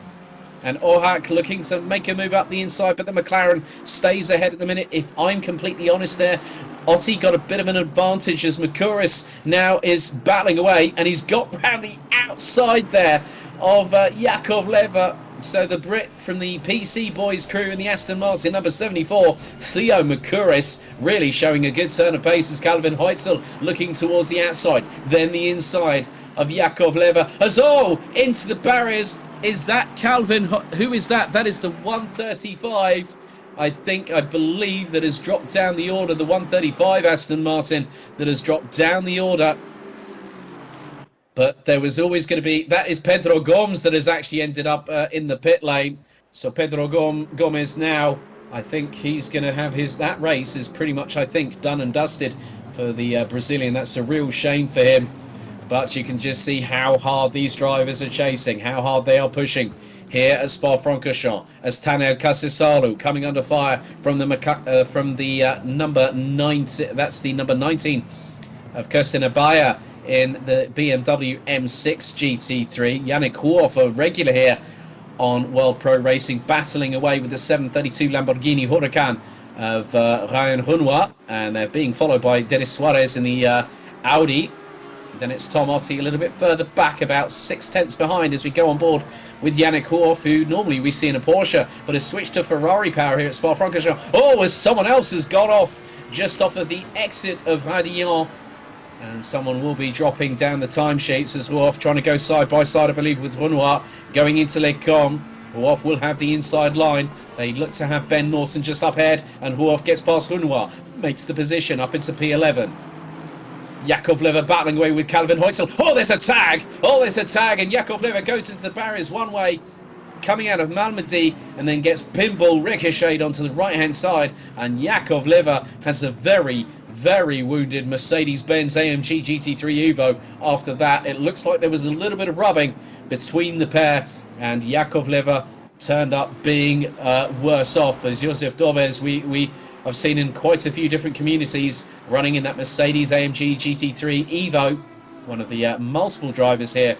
And Ohak looking to make a move up the inside, but the McLaren stays ahead at the minute. If I'm completely honest there, Ottey got a bit of an advantage as Makuris now is battling away, and he's got round the outside there of Yakovleva. So the Brit from the PC Boys crew in the Aston Martin, number 74, Theo Makuris, really showing a good turn of pace as Calvin Heutzel looking towards the outside. Then the inside of Yakovleva. As into the barriers. Is that Calvin? Who is that? That is the 135. I believe that has dropped down the order. The 135 Aston Martin that has dropped down the order. But there was always going to be... That is Pedro Gomes that has actually ended up in the pit lane. So Pedro Gomes now, I think he's going to have his... That race is pretty much, I think, done and dusted for the Brazilian. That's a real shame for him. But you can just see how hard these drivers are chasing, how hard they are pushing here at Spa-Francorchamps, as Tanel Kasisalu coming under fire from the number 19. That's the number 19 of Kirsten Abaya in the BMW M6 GT3. Yannick Huoff, a regular here on World Pro Racing, battling away with the 732 Lamborghini Huracan of Ryan Renoir, and they're being followed by Denis Suarez in the Audi. Then it's Tom Ottey a little bit further back, about 6/10 behind, as we go on board with Yannick Huoff, who normally we see in a Porsche, but has switched to Ferrari power here at Spa-Francorchamps. As someone else has got off just off of the exit of Raidillon. And someone will be dropping down the timesheets as Hoof trying to go side by side, I believe, with Renoir going into Les Combes. Hoof will have the inside line. They look to have Ben Norton just up ahead, and Hoof gets past Renoir, makes the position up into P11. Yakovleva battling away with Calvin Heutzel. Oh, there's a tag! Oh, there's a tag, and Yakovleva goes into the barriers one way, coming out of Malmedy, and then gets pinball ricocheted onto the right-hand side, and Yakovleva has a very, very wounded Mercedes-Benz AMG GT3 Evo. After that, it looks like there was a little bit of rubbing between the pair, and Yakovleva turned up being worse off. As Josef Dobes, we have seen in quite a few different communities running in that Mercedes AMG GT3 Evo, one of the multiple drivers here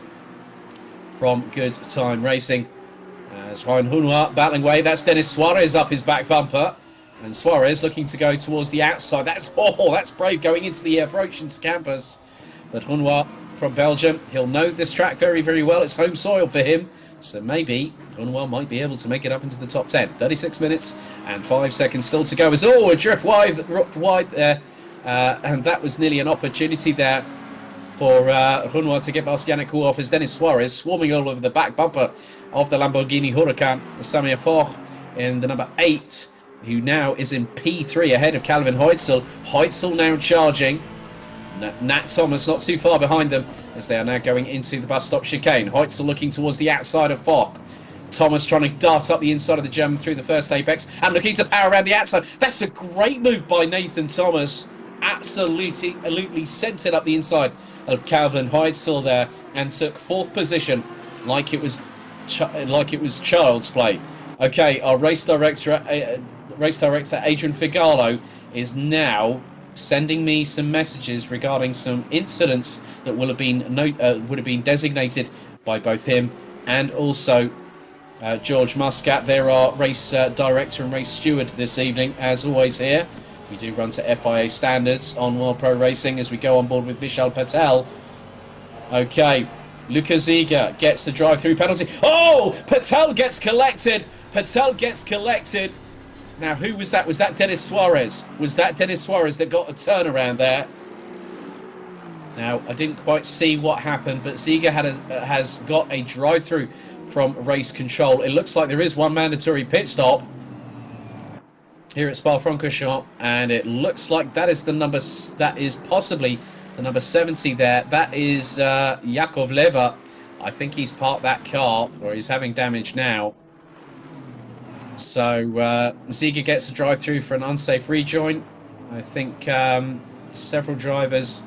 from Good Time Racing. As Ryan Renoir battling away, that's Denis Suarez up his back bumper. And Suarez looking to go towards the outside. That's brave going into the approaching campus. But Renoir from Belgium, he'll know this track very, very well. It's home soil for him. So maybe Renoir might be able to make it up into the top 10. 36 minutes and 5 seconds still to go. As a drift wide there. And that was nearly an opportunity there for Renoir to get past Yannick Hoof as Denis Suarez swarming all over the back bumper of the Lamborghini Huracan. Samir Foch in the number 8, who now is in P3 ahead of Calvin Heutzel. Heutzel now charging. Nat Thomas not too far behind them as they are now going into the bus stop chicane. Heutzel looking towards the outside of Foch. Thomas trying to dart up the inside of the German through the first apex and looking to power around the outside. That's a great move by Nathan Thomas. Absolutely centered up the inside of Calvin Heutzel there and took 4th position like it was child's play. Okay, our race director Adrian Figallo is now sending me some messages regarding some incidents that would have been designated by both him and also George Muscat. There are race director and race steward this evening, as always here. We do run to FIA standards on World Pro Racing as we go on board with Vishal Patel. Okay, Luca Ziga gets the drive-through penalty. Oh, Patel gets collected. Now, who was that? Was that Denis Suarez? Was that Denis Suarez that got a turnaround there? Now, I didn't quite see what happened, but Ziga has got a drive-through from race control. It looks like there is one mandatory pit stop here at Spa-Francorchamps, and it looks like that is possibly the number 70 there. That is Yakovleva. I think he's parked that car, or he's having damage now. So Ziga gets a drive-through for an unsafe rejoin. I think several drivers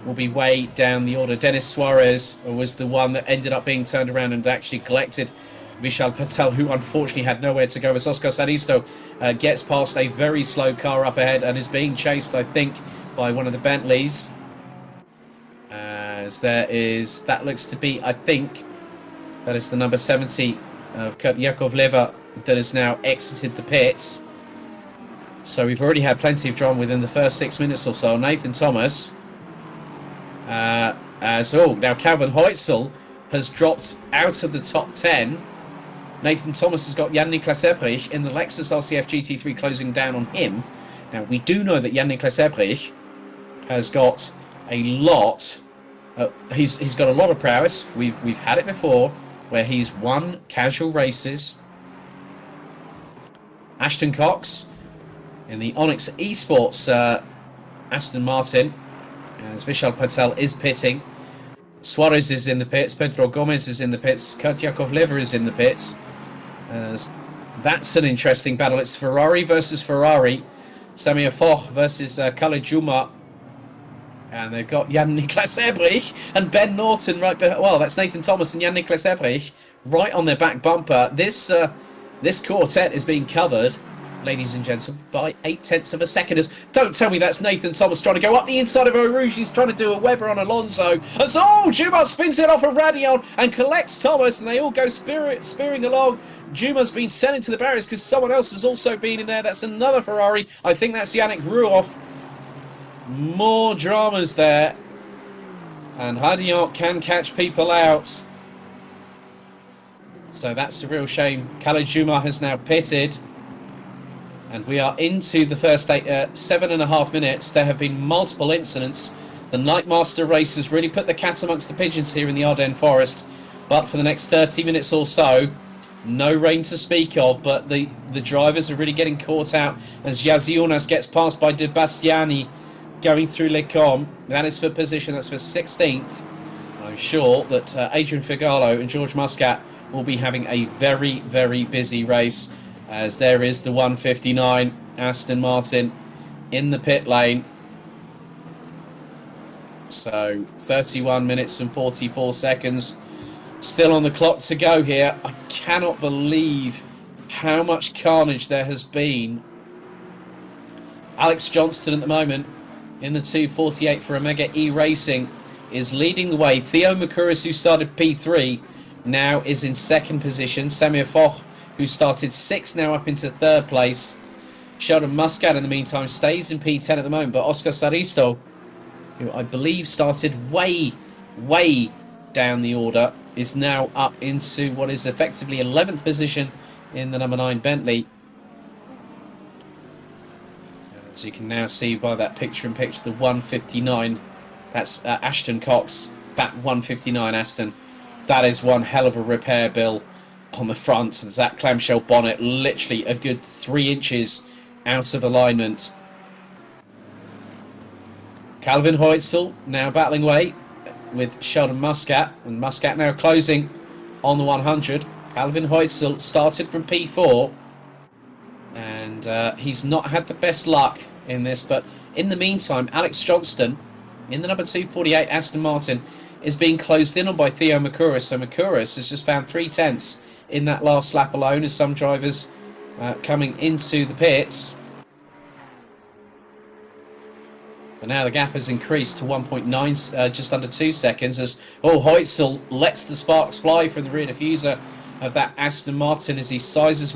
will be way down the order. Denis Suarez was the one that ended up being turned around and actually collected Vishal Patel, who unfortunately had nowhere to go, as Oscar Saristo gets past a very slow car up ahead and is being chased, I think, by one of the Bentleys. As that looks to be, I think, that is the number 70 of Kurt Yakovleva that has now exited the pits. So we've already had plenty of drama within the first 6 minutes or so. Nathan Thomas. Now Calvin Heutzel has dropped out of the top 10. Nathan Thomas has got Jan-Niklas Ebrich in the Lexus RCF GT3 closing down on him. Now, we do know that Jan-Niklas Ebrich has got a lot. He's got a lot of prowess. We've had it before, where he's won casual races. Ashton Cox in the Onyx Esports Aston Martin, as Vishal Patel is pitting. Suarez is in the pits. Pedro Gomez is in the pits. Kurt Yakovleva is in the pits. That's an interesting battle. It's Ferrari versus Ferrari. Samir Foch versus Khaled Juma. And they've got Jan-Niklas Ebrich and Ben Norton right behind. Well, that's Nathan Thomas and Jan-Niklas Ebrich right on their back bumper. This quartet is being covered, ladies and gentlemen, by 0.8 of a second. Don't tell me that's Nathan Thomas trying to go up the inside of Eau Rouge. He's trying to do a Weber on Alonso. As Juma spins it off of Radion and collects Thomas, and they all go spearing along. Juma's been sent into the barriers because someone else has also been in there. That's another Ferrari. I think that's Yannick Ruoff. More dramas there. And Radion can catch people out. So that's a real shame. Khaled Juma has now pitted. And we are into the first 7.5 minutes. There have been multiple incidents The Nightmaster race has really put the cat amongst the pigeons here in the Ardennes Forest. But for the next 30 minutes or so, no rain to speak of, but the drivers are really getting caught out as Yaziunas gets passed by De Bastiani going through Les Combes. That is for position, that's for 16th. I'm sure that Adrian Figallo and George Muscat will be having a very, very busy race, as there is the 159 Aston Martin in the pit lane. So 31 minutes and 44 seconds still on the clock to go here. I cannot believe how much carnage there has been. Alex Johnston at the moment in the 248 for Omega E Racing is leading the way. Theo Makuris, who started P3, now is in second position. Samir Foch, who started 6th, now up into 3rd place. Sheldon Muscat, in the meantime, stays in P10 at the moment, but Oscar Saristo, who I believe started way down the order, is now up into what is effectively 11th position in the number 9 Bentley. As you can now see by that picture-in-picture, the 159, that's Ashton Cox, that 159 Aston. That is one hell of a repair bill on the front. So there's that clamshell bonnet, literally a good 3 inches out of alignment. Calvin Heutzel now battling away with Sheldon Muscat, and Muscat now closing on the 100. Calvin Heutzel started from P4, and he's not had the best luck in this, but in the meantime, Alex Johnston in the number 248 Aston Martin is being closed in on by Theo Makuris. So Makuris has just found 3/10 in that last lap alone, as some drivers coming into the pits. But now the gap has increased to 1.9, just under 2 seconds, as Heutzel lets the sparks fly from the rear diffuser of that Aston Martin as he sizes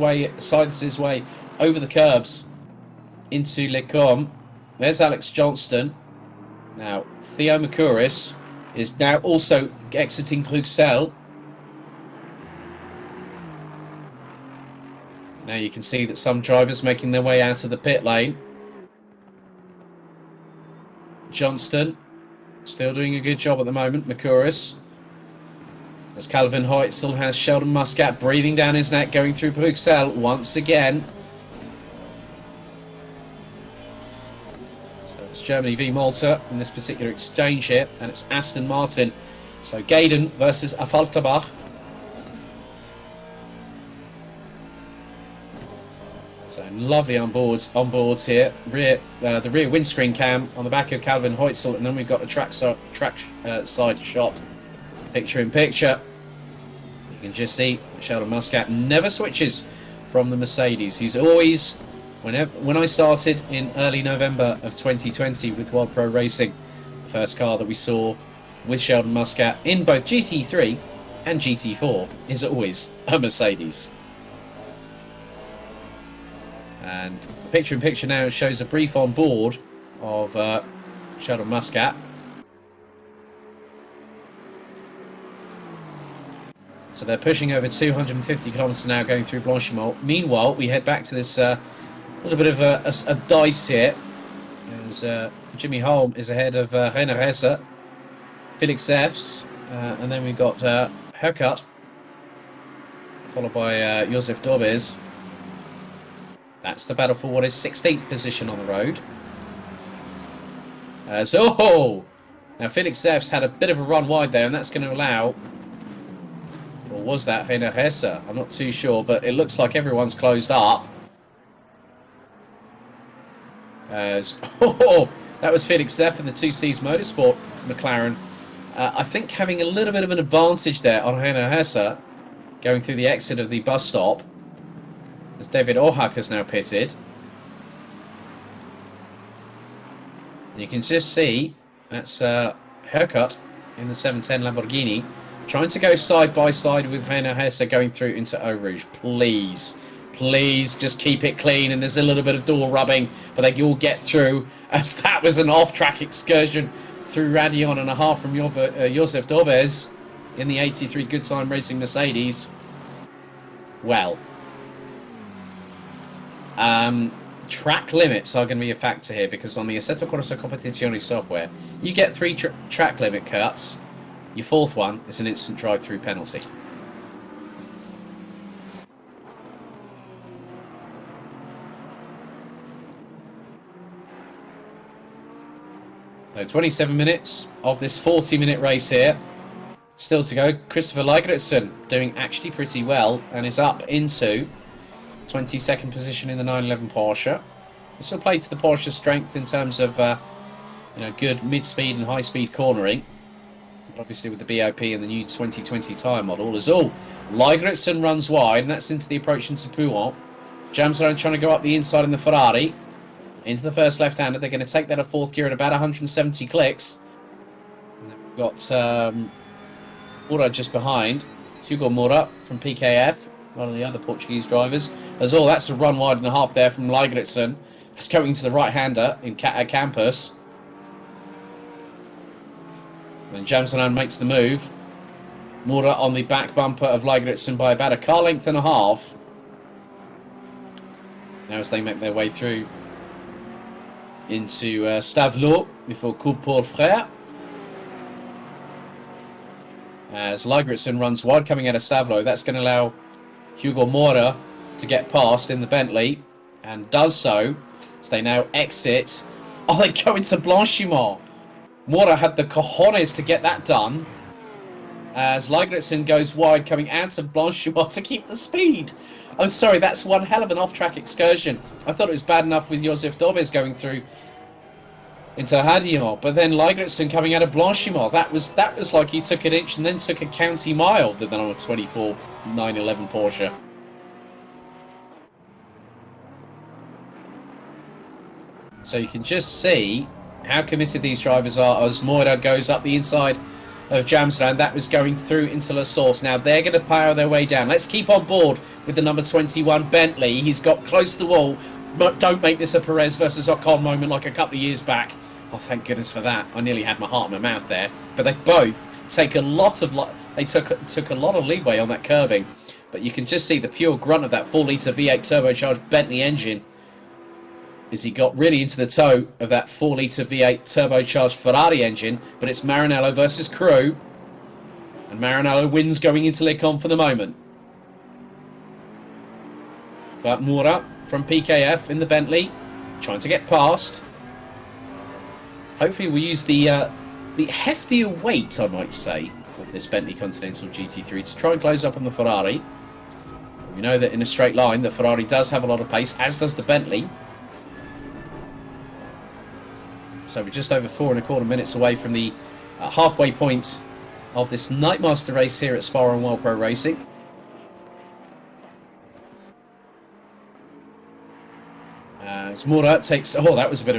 his way over the curbs into Les Combes. There's Alex Johnston. Now Theo Makuris is now also exiting Bruxelles. Now you can see that some drivers making their way out of the pit lane. Johnston still doing a good job at the moment. Makuris, as Calvin Heutzel has Sheldon Muscat breathing down his neck going through Bruxelles once again. So it's Germany v Malta in this particular exchange here, and it's Aston Martin. So Gaydon versus Affalterbach. So lovely on boards here. The rear windscreen cam on the back of Calvin Heutzel, and then we've got a track side shot, picture in picture. You can just see Sheldon Muscat never switches from the Mercedes. He's always, when I started in early November of 2020 with World Pro Racing, the first car that we saw with Sheldon Muscat in both GT3 and GT4 is always a Mercedes. And the picture-in-picture now shows a brief on board of Sheldon Muscat. So they're pushing over 250 kilometers an hour going through Blanchimont. Meanwhile, we head back to this little bit of a dice here, as Jimmy Holm is ahead of Reiner Hesse, Felix Zefs, and then we've got Herkut, followed by Josef Dobes. That's the battle for what is 16th position on the road. Now Felix Zefs had a bit of a run wide there, and that's going to allow, or was that Reiner Hesse? I'm not too sure, but it looks like everyone's closed up. That was Felix Zeff in the 2Cs Motorsport McLaren. I think having a little bit of an advantage there on Reiner Hesse, going through the exit of the bus stop, as David Ohak has now pitted. And you can just see that's Herkut in the 710 Lamborghini trying to go side by side with Reiner Hesse going through into Eau Rouge. Please just keep it clean, and there's a little bit of door rubbing, but they all get through, as that was an off-track excursion through Radion and a half from Josef Dobes in the 83 Good Time Racing Mercedes. Well, track limits are going to be a factor here, because on the Assetto Corsa Competizione software, you get 3 track limit cuts. Your 4th one is an instant drive-through penalty. So 27 minutes of this 40-minute race here. Still to go. Christopher Lagertsen doing actually pretty well and is up into 22nd position in the 911 Porsche. This will play to the Porsche strength in terms of good mid-speed and high-speed cornering. But obviously with the BOP and the new 2020 tyre model as all. Lagertsen runs wide, and that's into the approach into Pouhon. Jamsarone trying to go up the inside in the Ferrari. Into the first left-hander. They're going to take that at 4th gear at about 170 clicks. And then we've got Moura just behind. Hugo Moura from PKF, one of the other Portuguese drivers. As all, that's a run wide and a half there from Lagertsen. It's going to the right-hander in Campus. And Jamsarone makes the move. Moura on the back bumper of Lagertsen by about a car length and a half. Now as they make their way through into Stavelot before Coupe pour Frère. As Lagertsen runs wide coming out of Stavelot, that's going to allow Hugo Moura to get past in the Bentley, and does so as they now exit. Oh, they go into Blanchimont. Moura had the cojones to get that done as Lagertsen goes wide coming out of Blanchimont to keep the speed. I'm sorry, that's one hell of an off-track excursion. I thought it was bad enough with Joseph Dobes going through into Hadillon, but then Lagertsen coming out of Blanchimont. That was like he took an inch and then took a county mile, did that on a 24 911 Porsche. So you can just see how committed these drivers are as Moura goes up the inside of Jamsarone. That was going through into La Source. Now they're going to power their way down. Let's keep on board with the number 21 Bentley. He's got close to the wall, but don't make this a Perez versus Ocon moment like a couple of years back. Oh, thank goodness for that. I nearly had my heart in my mouth there. But they both take a lot of took a lot of leeway on that curbing. But you can just see the pure grunt of that 4-litre V8 turbocharged Bentley engine as he got really into the toe of that 4-litre V8 turbocharged Ferrari engine. But it's Maranello versus Crew, and Maranello wins going into Le Con for the moment. But Moura from PKF in the Bentley, trying to get past. Hopefully we'll use the heftier weight, I might say, of this Bentley Continental GT3 to try and close up on the Ferrari. We know that in a straight line, the Ferrari does have a lot of pace, as does the Bentley. So we're just over 4¼ minutes away from the halfway point of this Nightmaster race here at Spa on World Pro Racing. As Moura takes... Oh, that was a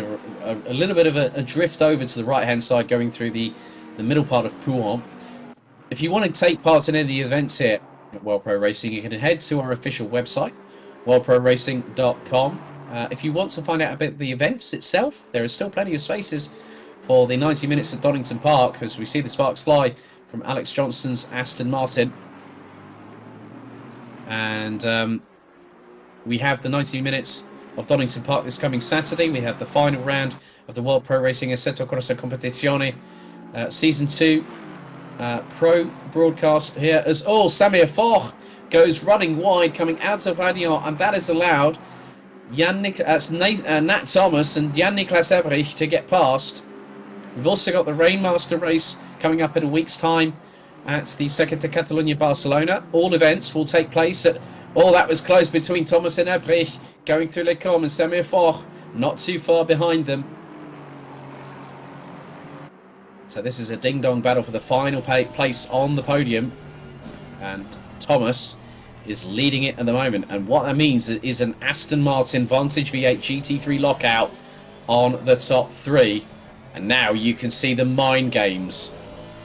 little bit of a drift over to the right-hand side going through the middle part of Pouhon. If you want to take part in any of the events here at World Pro Racing, you can head to our official website, worldproracing.com. If you want to find out about the events itself, there are still plenty of spaces for the 90 minutes at Donington Park, as we see the sparks fly from Alex Johnston's Aston Martin. And we have the 90 minutes of Donington Park this coming Saturday. We have the final round of the World Pro Racing Assetto Corsa Competizione Season 2 Pro broadcast here, as Samir Foch goes running wide coming out of Radillon, and that has allowed Nat Thomas and Jan-Niklas Ebrich to get past. We've also got the Rainmaster race coming up in a week's time at the Circuit de Catalunya Barcelona. All events will take place at... Oh, that was close between Thomas and Ebrich going through Le Com, and Samir Foch not too far behind them. So this is a ding-dong battle for the final place on the podium, and Thomas is leading it at the moment. And what that means is an Aston Martin Vantage V8 GT3 lockout on the top three. And now you can see the mind games.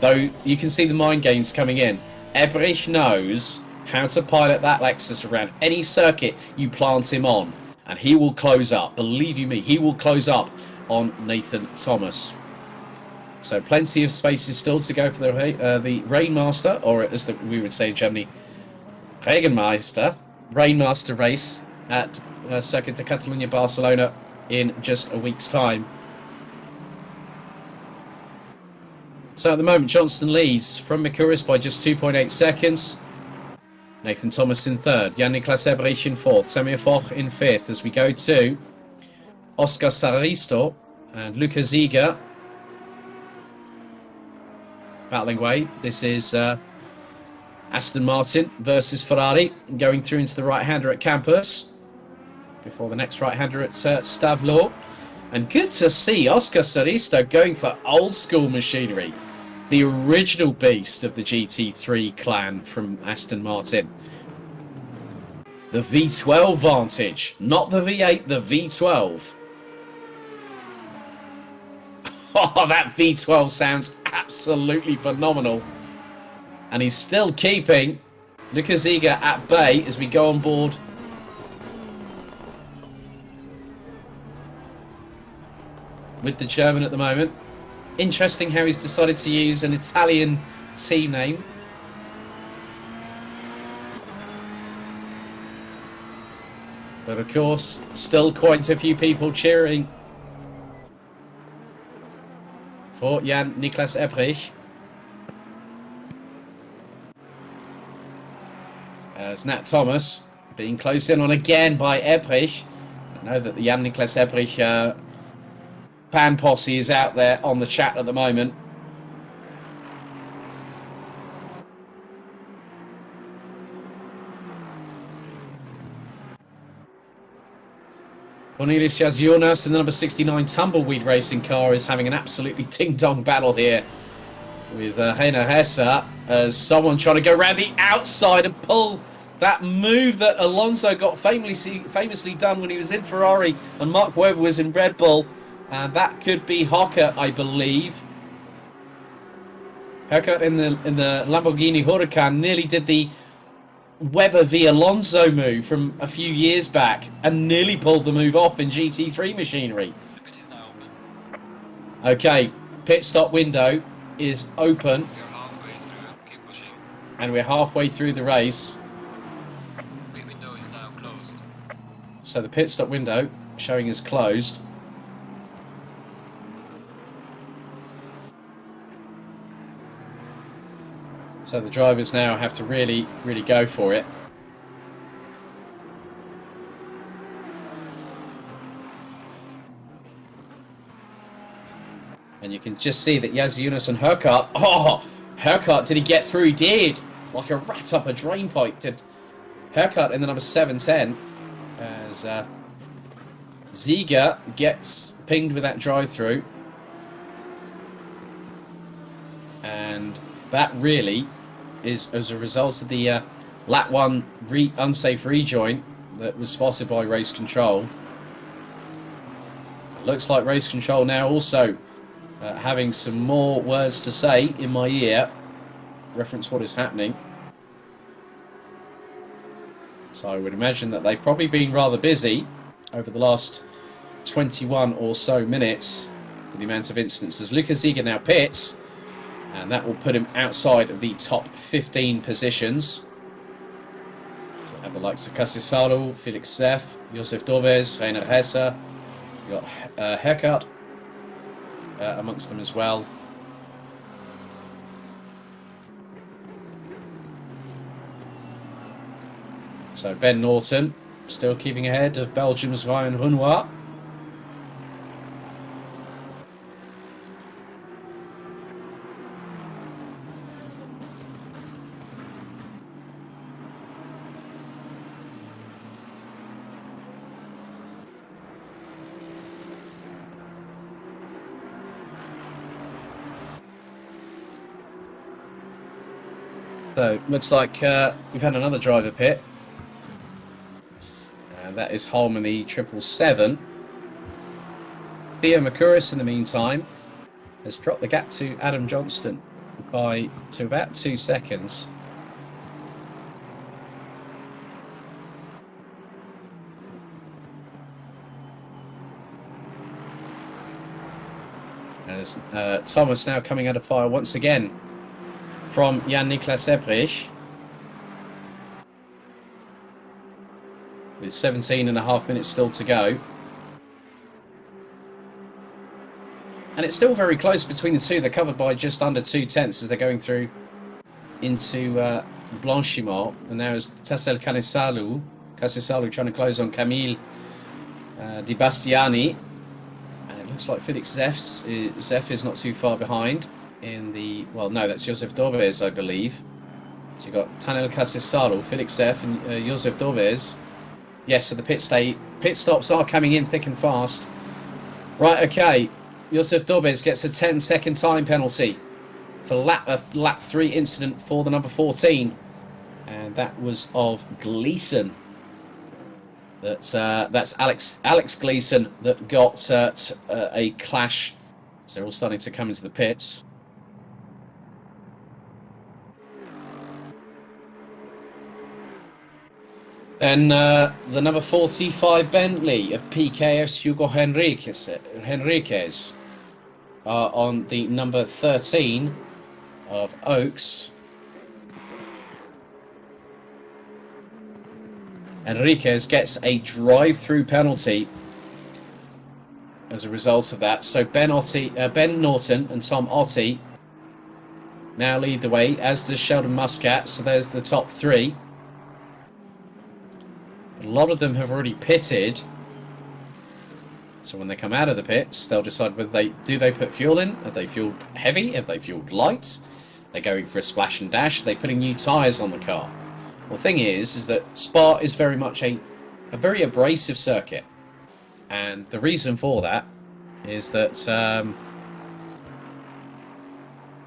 Though you can see the mind games coming in. Ebrich knows how to pilot that Lexus around any circuit you plant him on, and he will close up. Believe you me, he will close up on Nathan Thomas. So plenty of spaces still to go for the Rainmaster, or as we would say in Germany, Regenmeister, Rainmaster race at Circuit de Catalunya Barcelona in just a week's time. So at the moment, Johnston leads from Mercouris by just 2.8 seconds. Nathan Thomas in third, Jan-Niklas Ebrich in fourth, Samir Foch in fifth as we go to Oscar Saristo and Luca Ziga battling away. This is Aston Martin versus Ferrari, going through into the right-hander at Campus before the next right-hander at Stavelot. And good to see Oscar Saristo going for old-school machinery. The original beast of the GT3 clan from Aston Martin. The V12 Vantage, not the V8, the V12. Oh, that V12 sounds absolutely phenomenal. And he's still keeping Luca Ziga at bay as we go on board with the German at the moment. Interesting how he's decided to use an Italian team name. But of course, still quite a few people cheering for Jan-Niklas Ebrich. As Nat Thomas being closed in on again by Ebrich. I know that the Jan-Niklas Ebrich Pan Posse is out there on the chat at the moment. Cornelius Jonas in the number 69 Tumbleweed racing car is having an absolutely ding-dong battle here with Reiner Hesse as someone trying to go around the outside and pull that move that Alonso got famously done when he was in Ferrari and Mark Webber was in Red Bull. And that could be Hocker, I believe. Hocker in the Lamborghini Huracan nearly did the Webber v Alonso move from a few years back and nearly pulled the move off in GT3 machinery. Okay, pit stop window is open. You're halfway through, keep pushing. And we're halfway through the race. Pit window is now closed. So the pit stop window showing is closed. So the drivers now have to really go for it. And you can just see that Yaz Yunus and Herkart. Oh, Herkart, did he get through? He did. Like a rat up a drain pipe. Did Herkart in the number 710 as Ziga gets pinged with that drive-through. And that really is as a result of the lap 1 unsafe rejoin that was spotted by Race Control. It looks like Race Control now also having some more words to say in my ear, reference what is happening. So I would imagine that they've probably been rather busy over the last 21 or so minutes with the amount of incidents as Luca Ziga now pits. And that will put him outside of the top 15 positions. So we have the likes of Casisalo, Felix Zeff, Josef Dobes, Reiner Hesse. You've got Herkart amongst them as well. So Ben Norton still keeping ahead of Belgium's Ryan Renoir. So, looks like we've had another driver pit. And that is Holman, the 777. Theo Mercouris, in the meantime, has dropped the gap to Adam Johnston to about 2 seconds. As Thomas now coming under fire once again from Jan-Niklas Ebrich. with 17 and a half minutes still to go. And it's still very close between the two. They're covered by just under 2/10 as they're going through into Blanchimont. And there is Tassel Canesalu trying to close on Camille Di Bastiani. And it looks like Felix Zeff is not too far behind in the... Well, no, that's Joseph Dobes, I believe. So you've got Tanel Canesalu, Felix Zeff and Joseph Dobes. Yes, so the pit stops are coming in thick and fast. Right, okay. Joseph Dobes gets a 10-second time penalty for lap 3 incident for the number 14. And that was of Gleeson. That's Alex Gleeson that got a clash. So they're all starting to come into the pits. And the number 45 Bentley of PKF's Hugo Henriquez on the number 13 of Oaks. Henriquez gets a drive-through penalty as a result of that. So Ben Norton and Tom Ottey now lead the way, as does Sheldon Muscat. So there's the top 3. A lot of them have already pitted. So when they come out of the pits, they'll decide whether they put fuel in. Have they fueled heavy? Have they fueled light? They're going for a splash and dash. Are they putting new tyres on the car? Well, the thing is that Spa is very much a very abrasive circuit. And the reason for that is that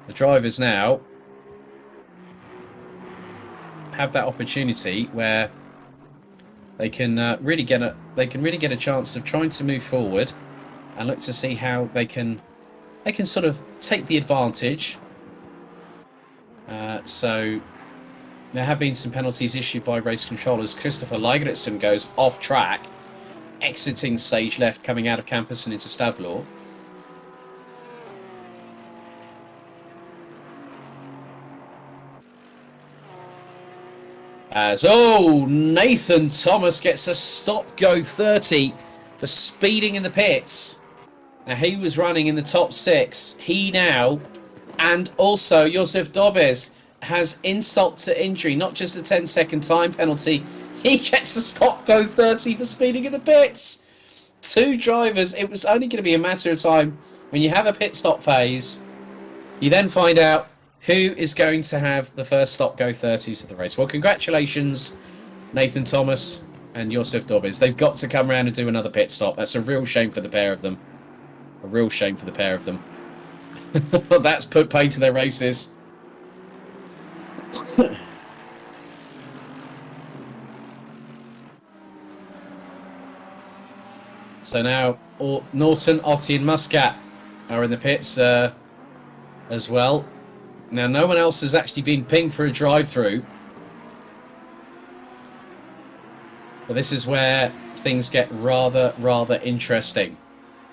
the drivers now have that opportunity where they can really get a chance of trying to move forward and look to see how they can sort of take the advantage. So there have been some penalties issued by race controllers. Christopher Lagertsen goes off track, exiting stage left, coming out of campus and into Stavelot. Nathan Thomas gets a stop-go 30 for speeding in the pits. Now, he was running in the top 6. He now, and also Joseph Dobes, has insult to injury, not just a 10-second time penalty. He gets a stop-go 30 for speeding in the pits. 2 drivers. It was only going to be a matter of time when you have a pit stop phase. You then find out who is going to have the first stop-go 30s of the race. Well, congratulations, Nathan Thomas and Joseph Dobes. They've got to come around and do another pit stop. That's a real shame for the pair of them. A real shame for the pair of them. That's put paid to their races. So now Norton, Ottey and Muscat are in the pits as well. Now, no one else has actually been pinged for a drive-through. But this is where things get rather interesting.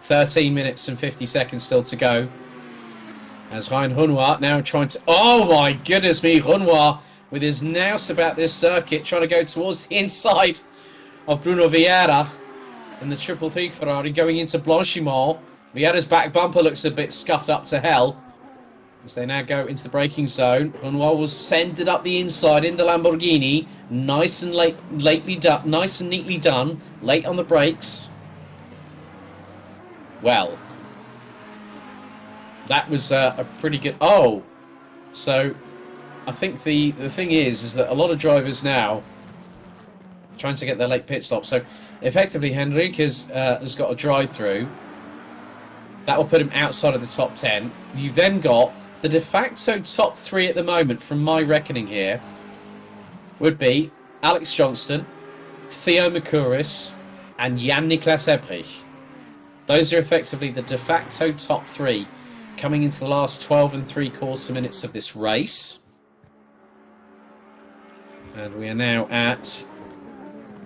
13 minutes and 50 seconds still to go. As Ryan Renoir now trying to... Oh, my goodness me. Renoir with his nous about this circuit, trying to go towards the inside of Bruno Vieira in the 333 Ferrari, going into Blanchimont. Vieira's back bumper looks a bit scuffed up to hell. As they now go into the braking zone, Renoir will send it up the inside in the Lamborghini. Nice and neatly done. Late on the brakes. Well, that was a pretty good... Oh, so I think the thing is that a lot of drivers now trying to get their late pit stop. So effectively, Henriquez has got a drive-through. That will put him outside of the top 10. You've then got the de facto top 3 at the moment, from my reckoning here, would be Alex Johnston, Theo Mercouris, and Jan-Niklas Ebrich. Those are effectively the de facto top 3 coming into the last 12 3/4 minutes of this race. And we are now at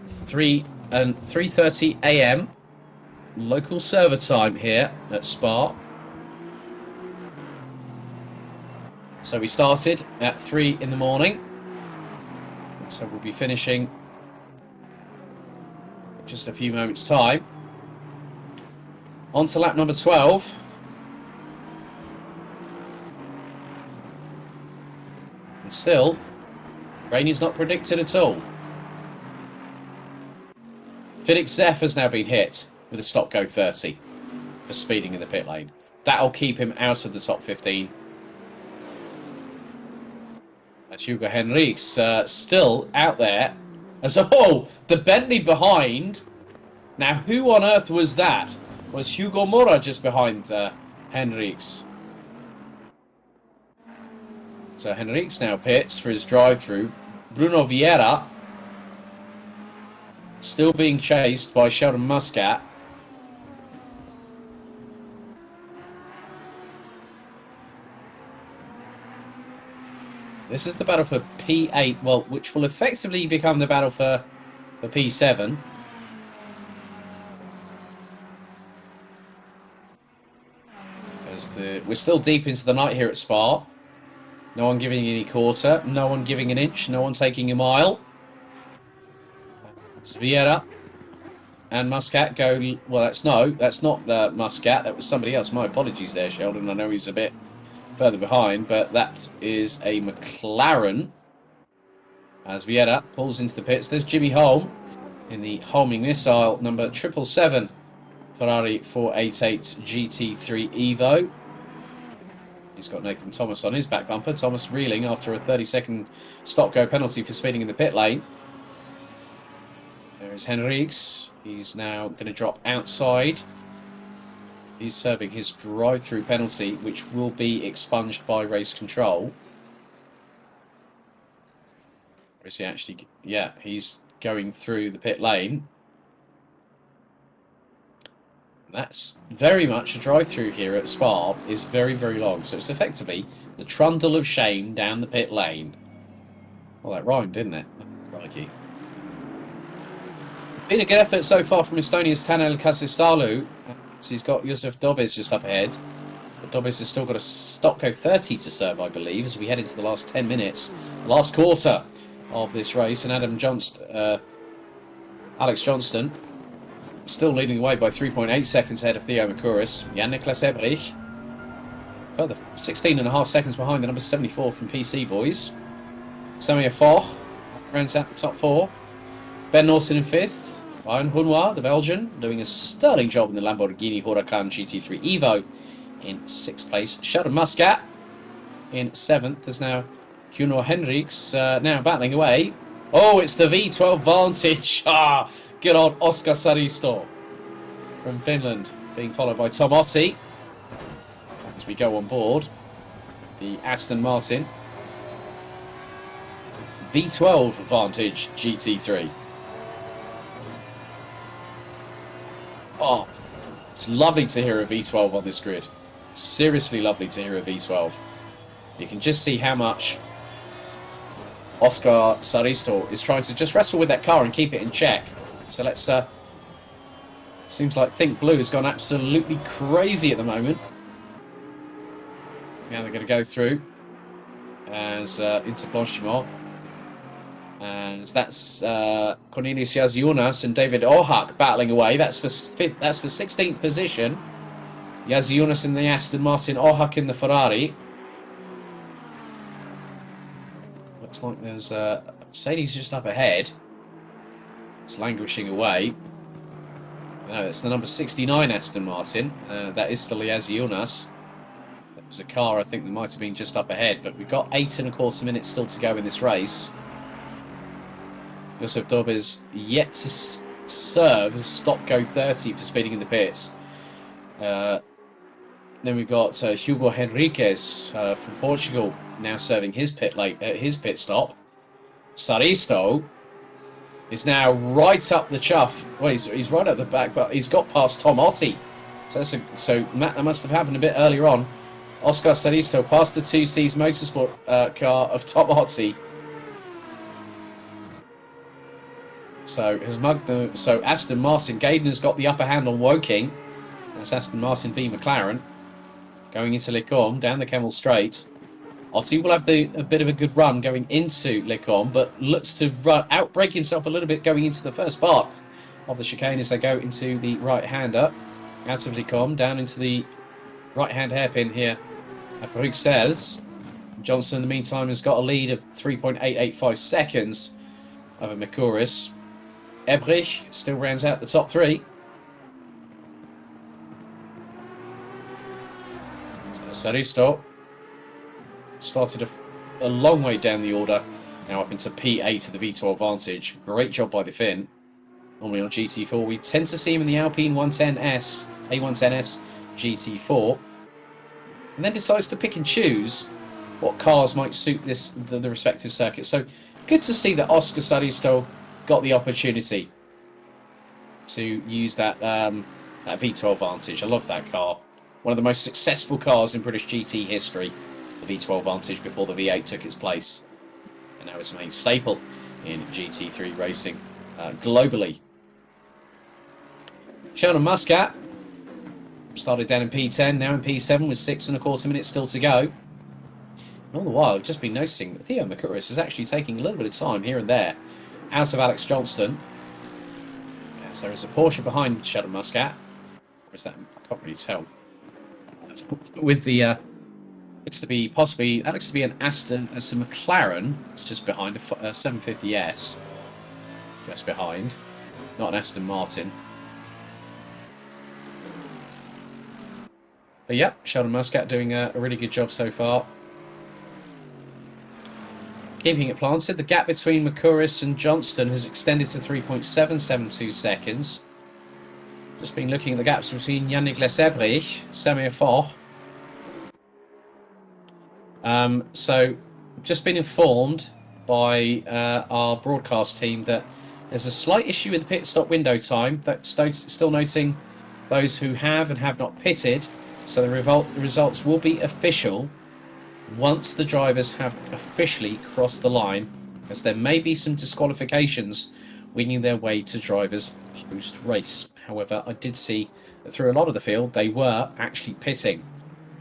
3:30 a.m. local server time here at Spa. So we started at 3 in the morning. So we'll be finishing just a few moments' time. On to lap number 12. And still, rain is not predicted at all. Felix Zeff has now been hit with a stop-go 30 for speeding in the pit lane. That'll keep him out of the top 15. As Hugo Henriques still out there. As the Bentley behind. Now, who on earth was that? Was Hugo Mora just behind Henriques? So Henriques now pits for his drive-through. Bruno Vieira still being chased by Sheldon Muscat. This is the battle for P8, well, which will effectively become the battle for P7. We're still deep into the night here at Spa. No one giving any quarter, no one giving an inch, no one taking a mile. Vieira and Muscat go... Well, that's not Muscat. That was somebody else. My apologies there, Sheldon. I know he's a bit further behind, but that is a McLaren. As Vieira pulls into the pits, there's Jimmy Holm in the homing missile number 777 Ferrari 488 GT3 Evo. He's got Nathan Thomas on his back bumper. Thomas reeling after a 30-second stop-go penalty for speeding in the pit lane. There is Henriques. He's now going to drop outside. He's serving his drive-through penalty, which will be expunged by race control. Or is he actually... Yeah, he's going through the pit lane. That's very much a drive-through here at Spa is very, very long. So it's effectively the trundle of shame down the pit lane. Well, that rhymed, didn't it? Crikey. Been a good effort so far from Estonia's Tanel Kasisalu. So he's got Yusuf Dobbis just up ahead. But Dobbis has still got a stop-go 30 to serve, I believe, as we head into the last 10 minutes. The last quarter of this race. And Alex Johnston still leading the way by 3.8 seconds ahead of Theo Makuris. Jan-Niklas Ebrich further 16.5 seconds behind the number 74 from PC Boys. Samir Foch rounds out the top 4. Ben Norton in 5th. Ryan Hunois, the Belgian, doing a sterling job in the Lamborghini Huracan GT3 Evo in 6th place. Sheldon Muscat in 7th. There's now Hugo Henriques now battling away. Oh, it's the V12 Vantage. Good old Oscar Saristo from Finland, being followed by Tom Otti as we go on board the Aston Martin V12 Vantage GT3. Oh, it's lovely to hear a V12 on this grid. Seriously lovely to hear a V12. You can just see how much Oscar Saristo is trying to just wrestle with that car and keep it in check. So let's... seems like Think Blue has gone absolutely crazy at the moment. Now they're going to go through as into Blanchimont. And that's Cornelius Yaziunas and David Ohak battling away. That's for 16th position. Yaziunas in the Aston Martin, Ohak in the Ferrari. Looks like there's Mercedes just up ahead. It's languishing away. No, it's the number 69 Aston Martin. That is still Yaziunas. There was a car, I think, that might have been just up ahead, but we've got 8.25 minutes still to go in this race. Yusuf Dobbis yet to serve as stop-go 30 for speeding in the pits. Then we've got Hugo Henriques from Portugal now serving his pit stop. Saristo is now right up the chuff. Well, he's right at the back, but he's got past Tom Otti. So Matt, that must have happened a bit earlier on. Oscar Saristo past the 2C's Motorsport car of Tom Otti. So Aston Martin, Gaydon has got the upper hand on Woking. That's Aston Martin v McLaren. Going into Les Combes, down the Kemmel Straight. Otti will have a bit of a good run going into Les Combes, but looks to outbrake himself a little bit going into the first part of the chicane as they go into the right-hander. Out of Licom, down into the right-hand hairpin here at Bruxelles. Johnson, in the meantime, has got a lead of 3.885 seconds over Mercouris. Ebrich still rounds out the top three. So Saristo started a long way down the order, now up into P8 of the V12 Vantage. Great job by the Finn. Normally on GT4, we tend to see him in the Alpine 110S, A110S GT4, and then decides to pick and choose what cars might suit the respective circuits. So good to see that Oscar Saristo got the opportunity to use that V12 Vantage. I love that car. One of the most successful cars in British GT history, the V12 Vantage, before the V8 took its place. And now it's a main staple in GT3 racing globally. Sheldon Muscat started down in P10, now in P7 with 6.25 minutes still to go. All the while, I've just been noticing that Theo Mercouris is actually taking a little bit of time here and there out of Alex Johnston. Yes, there is a Porsche behind Sheldon Muscat. Or is that? I can't really tell. With the looks to be possibly that looks to be an Aston McLaren. It's just behind a 750S. Just behind, not an Aston Martin. But yeah, Sheldon Muscat doing a really good job so far. Keeping it planted, the gap between Mercouris and Johnston has extended to 3.772 seconds. Just been looking at the gaps between Yannick Lessebrich, Samir Foch. So, just been informed by our broadcast team that there's a slight issue with the pit stop window time. That's still noting those who have and have not pitted. So the results will be official once the drivers have officially crossed the line, as there may be some disqualifications winging their way to drivers post-race. However, I did see that through a lot of the field, they were actually pitting,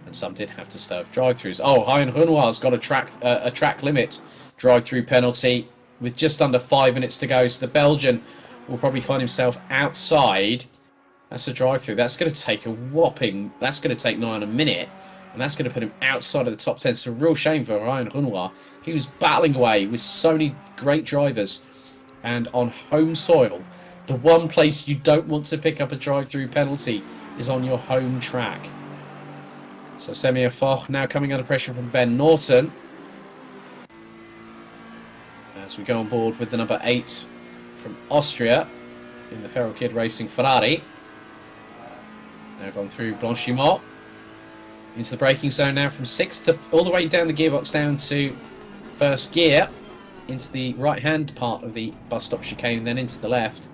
and some did have to serve drive-throughs. Oh, Ryan Renoir's got a track limit drive-through penalty with just under 5 minutes to go, so the Belgian will probably find himself outside. That's a drive-through. That's going to take a whopping... That's going to take nigh on a minute, and that's going to put him outside of the top 10. It's a real shame for Ryan Renoir. He was battling away with so many great drivers, and on home soil, the one place you don't want to pick up a drive-through penalty is on your home track. So Semir Foch now coming under pressure from Ben Norton, as we go on board with the number 8 from Austria in the Feral Kid Racing Ferrari. Now gone through Blanchimont into the braking zone now from 6th to all the way down the gearbox down to first gear into the right hand part of the bus stop chicane and then into the left.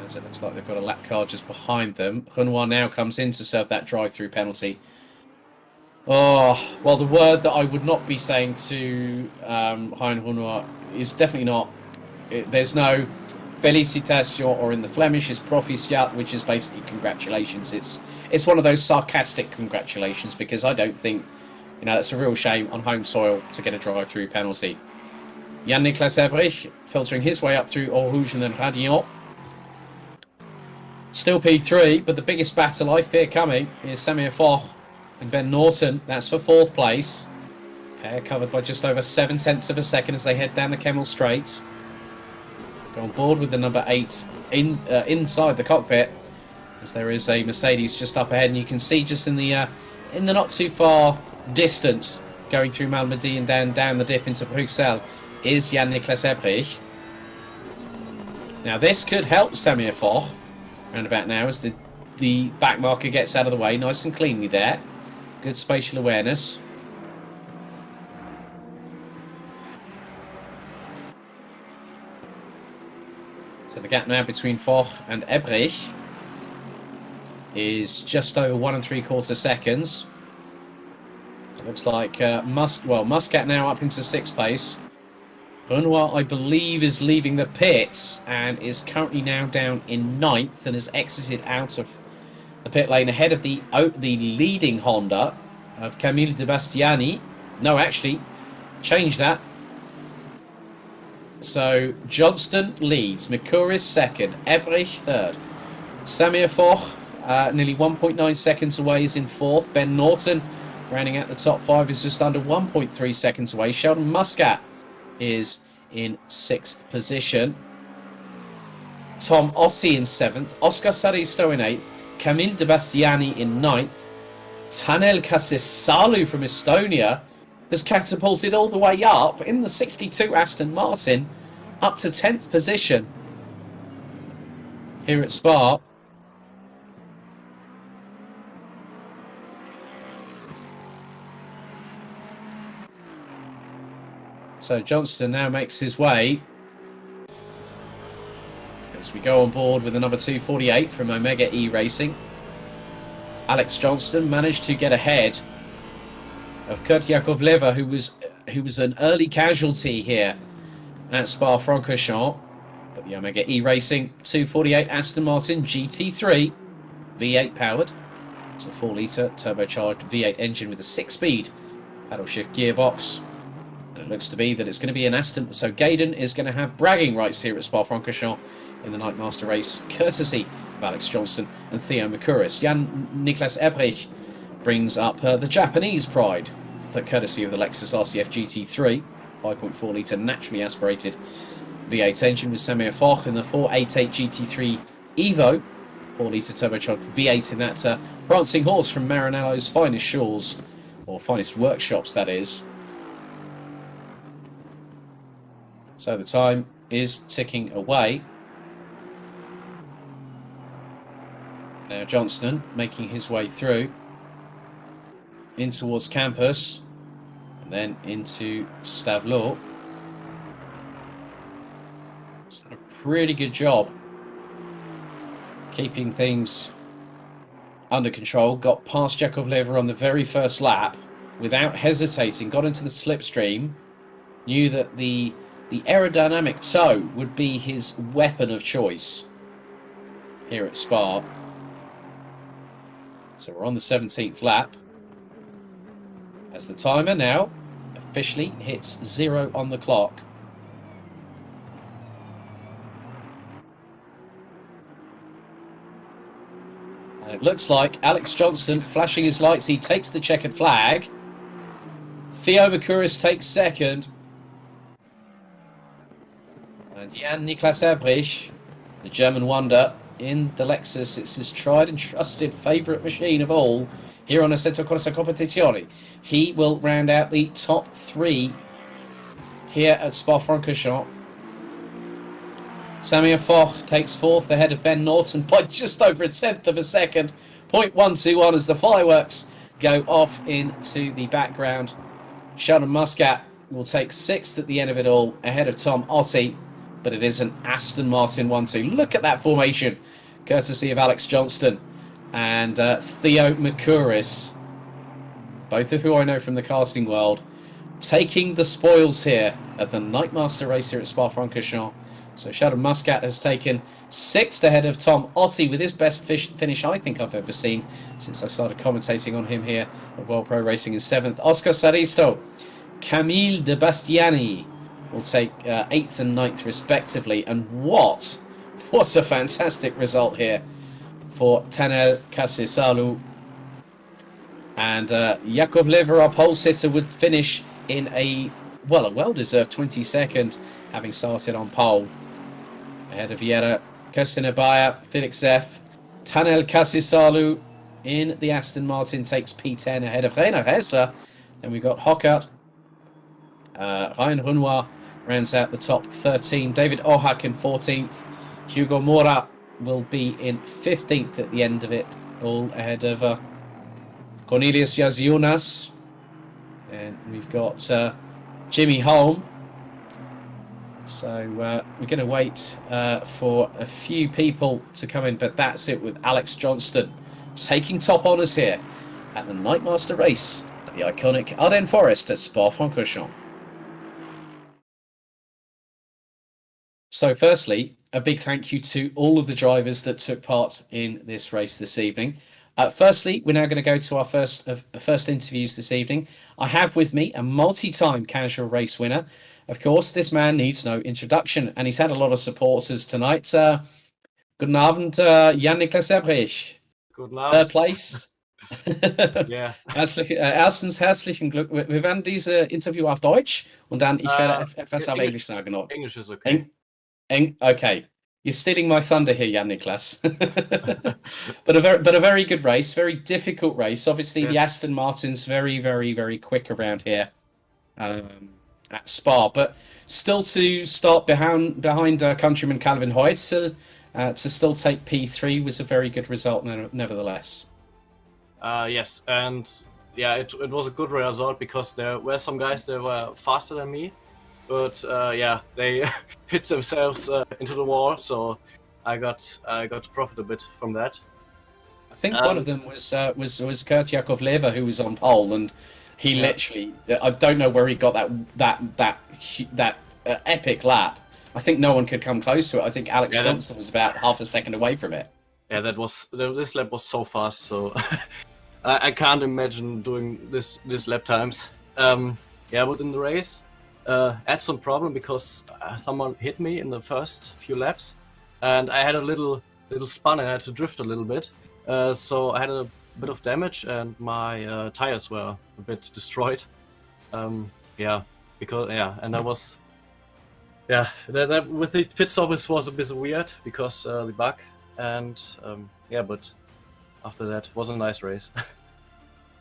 As it looks like they've got a lap car just behind them. Renoir now comes in to serve that drive-through penalty. Oh, well, the word that I would not be saying to Ryan Renoir is definitely not... There's no Felicitation, or in the Flemish is Proficiat, which is basically congratulations. It's one of those sarcastic congratulations, because I don't think, it's a real shame on home soil to get a drive-through penalty. Yannick Lessebrich filtering his way up through Eau Rouge and then Radillon. Still P3, but the biggest battle I fear coming is Samir Foch and Ben Norton. That's for 4th place. Pair covered by just over 0.7 of a second as they head down the Kemmel Straight. Go on board with the number 8 inside the cockpit, as there is a Mercedes just up ahead, and you can see just in the not too far distance going through Malmedy and down the dip into Bruxelles is Yannick Lessebrich. Now this could help Samir Foch round about now as the back marker gets out of the way nice and cleanly there. Good spatial awareness. So the gap now between Foch and Ebrich is just over 1 3/4 seconds. It looks like Muscat now up into 6th place. Renoir, I believe, is leaving the pits and is currently now down in 9th and has exited out of the pit lane ahead of the leading Honda of Camille De Bastiani. No, actually, change that. So Johnston leads, Mikuris second, Ebrich third. Samir Foch, nearly 1.9 seconds away, is in fourth. Ben Norton, rounding out the top five, is just under 1.3 seconds away. Sheldon Muscat is in sixth position. Tom Otti in seventh. Oscar Saristo in eighth. Camille De Bastiani in ninth. Tanel Kasisalu from Estonia has catapulted all the way up in the 62 Aston Martin up to 10th position here at Spa. So Johnston now makes his way as we go on board with the number 248 from Omega E Racing. Alex Johnston managed to get ahead of Kurt Yakovleva, who was an early casualty here at Spa-Francorchamps. But the Omega E Racing 248 Aston Martin GT3 V8 powered. It's a 4-litre turbocharged V8 engine with a 6-speed paddle shift gearbox. And it looks to be that it's going to be an Aston. So Gaydon is going to have bragging rights here at Spa-Francorchamps in the Nightmaster race, courtesy of Alex Johnston and Theo Mikuris. Jan-Niklas Ebrich brings up the Japanese pride, courtesy of the Lexus RCF GT3, 5.4-litre naturally aspirated V8 engine with Samir Foch, and the 488 GT3 Evo, 4-litre turbocharged V8 in that prancing horse from Maranello's finest shores, or finest workshops, that is. So the time is ticking away. Now Johnston making his way through in towards campus and then into Stavelot. He's done a pretty good job keeping things under control. Got past Yakovleva on the very first lap without hesitating, got into the slipstream, knew that the aerodynamic toe would be his weapon of choice here at Spa. So we're on the 17th lap as the timer now officially hits 0 on the clock. And it looks like Alex Johnston flashing his lights. He takes the checkered flag. Theo Mikuris takes second. And Jan-Niklas Ebrich, the German wonder, in the Lexus. It's his tried and trusted favourite machine of all here on Assetto Corsa Competizione. He will round out the top 3 here at Spa-Francorchamps. Samir Foch takes 4th ahead of Ben Norton by just over a 10th of a second. 0.121 as the fireworks go off into the background. Sheldon Muscat will take 6th at the end of it all ahead of Tom Otti. But it is an Aston Martin 1-2. Look at that formation, courtesy of Alex Johnston and Theo Mikuris, both of who I know from the karting world, taking the spoils here at the Nightmaster race here at Spa-Francorchamps. So Sheldon Muscat has taken 6th ahead of Tom Otti with his best finish I think I've ever seen since I started commentating on him here at World Pro Racing in 7th. Oscar Saristo, Camille De Bastiani will take 8th and 9th respectively. And what a fantastic result here for Tanel Kasisalu. And Yakovleva, our pole sitter, would finish in a well-deserved 22nd, having started on pole. Ahead of Jere Kosinabaya, Felix Zeff. Tanel Kasisalu in the Aston Martin takes P10 ahead of Reiner Hesse. Then we've got Hockert. Ryan Renoir rounds out the top 13. David Ohak in 14th. Hugo Mora will be in 15th at the end of it, all ahead of Cornelius Yaziunas. And we've got Jimmy Holm. So we're going to wait for a few people to come in, but that's it with Alex Johnston taking top honours here at the Nightmaster race at the iconic Ardennes Forest at Spa-Francorchamps. So firstly, a big thank you to all of the drivers that took part in this race this evening. Firstly, we're now going to go to our first interviews this evening. I have with me a multi-time casual race winner, of course, this man needs no introduction, and he's had a lot of supporters tonight. Guten Abend, Jan-Niklas Ebrich. Guten Third Abend. place. Ja. Erstens herzlichen Glück. Wir werden diese Interview auf Deutsch und dann ich werde etwas auf Englisch sagen. English is okay. Okay. You're stealing my thunder here, Jan-Niklas. but a very good race, very difficult race. Obviously, the Aston Martin's very, very, very quick around here at Spa, but still to start behind countryman Calvin Hoytzel to still take P3 was a very good result, nevertheless. Yes, and yeah, it was a good result because there were some guys that were faster than me. But yeah, they hit themselves into the wall, so I got to profit a bit from that. I think one of them was Kurt Yakovleva, who was on pole, and he literally, I don't know where he got that epic lap. I think no one could come close to it. I think Alex Johnson was about half a second away from it. Yeah, this lap was so fast, so I can't imagine doing this lap times. Yeah, but in the race. Had some problem because someone hit me in the first few laps, and I had a little spun and I had to drift a little bit. So I had a bit of damage and my tires were a bit destroyed. Yeah, and I was that with the pit stop it was a bit weird because the bug and yeah, but after that it was a nice race.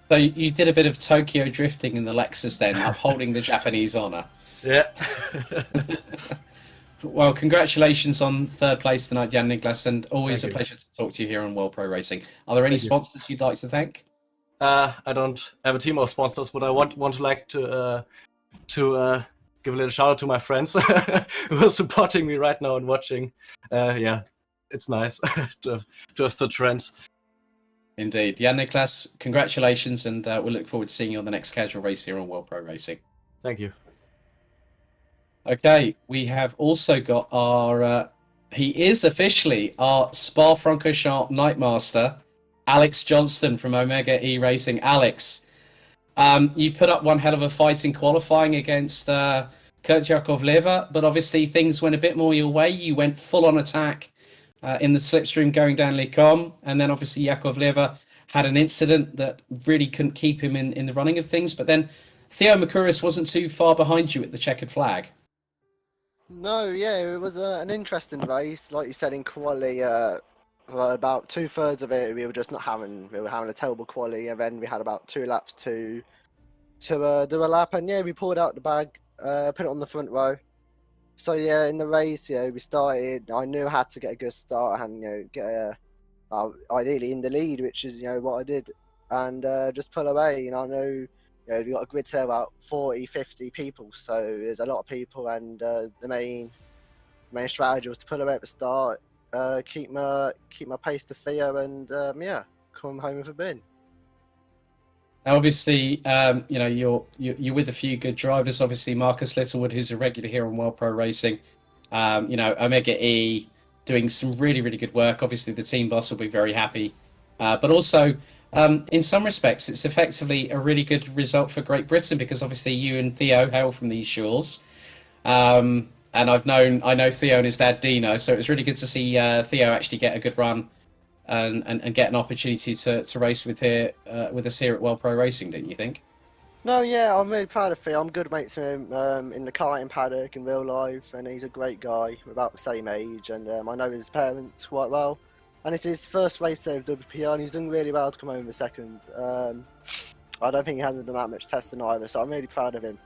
So you did a bit of Tokyo drifting in the Lexus then, upholding the Japanese honour. Yeah. Well, congratulations on third place tonight, Jan-Niklas, and always a pleasure to talk to you here on World Pro Racing. Are there any sponsors you'd like to thank? I don't have a team of sponsors, but I want to give a little shout out to my friends who are supporting me right now and watching. Yeah, it's nice to have such friends. Indeed. Jan-Niklas, congratulations, and we'll look forward to seeing you on the next casual race here on World Pro Racing. Thank you. Okay, we have also got our, he is officially our Spa-Francorchamps Nightmaster, Alex Johnston from Omega E Racing. Alex, you put up one hell of a fight in qualifying against Kurt Yakovleva, but obviously things went a bit more your way. You went full on attack in the slipstream going down Les Combes, and then obviously Yakovleva had an incident that really couldn't keep him in the running of things, but then Theo Makuris wasn't too far behind you at the checkered flag. No, yeah, it was an interesting race. Like you said, in quali, well, about 2/3 of it we were having a terrible quali, and then we had about 2 laps to do a lap, and yeah, we pulled out the bag, put it on the front row. So yeah, in the race, we started. I knew I had to get a good start and get ideally in the lead, which is what I did, and just pull away. I know. We got a grid to about 40, 50 people, so there's a lot of people, and the main strategy was to pull away at the start, keep my pace to Theo, and yeah, come home with a bin. Now, obviously, you're with a few good drivers. Obviously, Marcus Littlewood, who's a regular here on World Pro Racing. Omega E doing some really, really good work. Obviously, the team boss will be very happy, but also. In some respects, it's effectively a really good result for Great Britain because obviously you and Theo hail from these shores, and I know Theo and his dad Dino, so it was really good to see Theo actually get a good run and get an opportunity to race with us here at World Pro Racing, didn't you think? No, yeah, I'm really proud of Theo. I'm good mates with him in the karting paddock in real life, and he's a great guy. We're about the same age, and I know his parents quite well. And it's his first race there with WPR, and he's done really well to come home in second. I don't think he hasn't done that much testing either, so I'm really proud of him.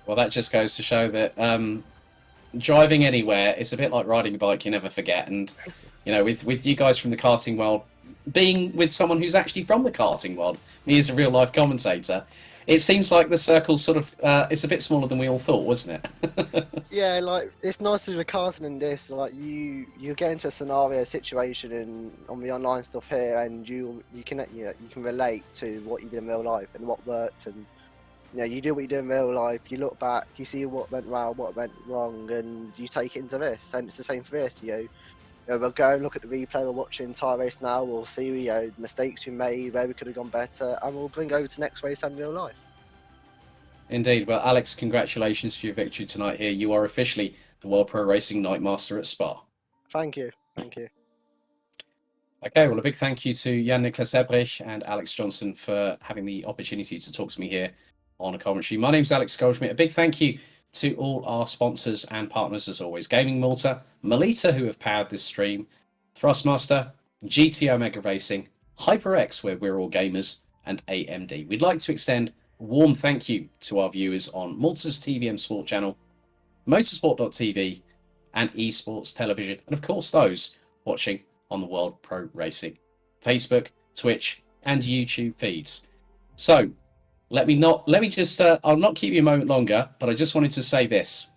Well, that just goes to show that driving anywhere, it's a bit like riding a bike, you never forget. And, with you guys from the karting world, being with someone who's actually from the karting world, me as a real-life commentator, it seems like the circle sort of, it's a bit smaller than we all thought, wasn't it? Yeah, like, it's nice to do the karting in this, like, you get into a scenario situation on the online stuff here, and you can relate to what you did in real life and what worked, and, you do what you do in real life, you look back, you see what went well, what went wrong, and you take it into this, and it's the same for this, we'll go and look at the replay, we're watching entire race now, we'll see the mistakes we made, where we could have gone better, and we'll bring over to next race and real life. Indeed. Well, Alex, congratulations for your victory tonight here. You are officially the World Pro Racing Night Master at Spa. Thank you. Thank you. Okay, well, a big thank you to Jan-Niklas Ebrich and Alex Johnson for having the opportunity to talk to me here on a commentary. My name's Alex Goldschmidt. A big thank you to all our sponsors and partners, as always. Gaming Malta, Melita, who have powered this stream, Thrustmaster, GT Omega Racing, HyperX, where we're all gamers, and AMD. We'd like to extend a warm thank you to our viewers on Malta's TVM Sport channel, motorsport.tv, and esports television, and of course those watching on the World Pro Racing Facebook, Twitch, and YouTube feeds. So let me just I'll not keep you a moment longer, but I just wanted to say this.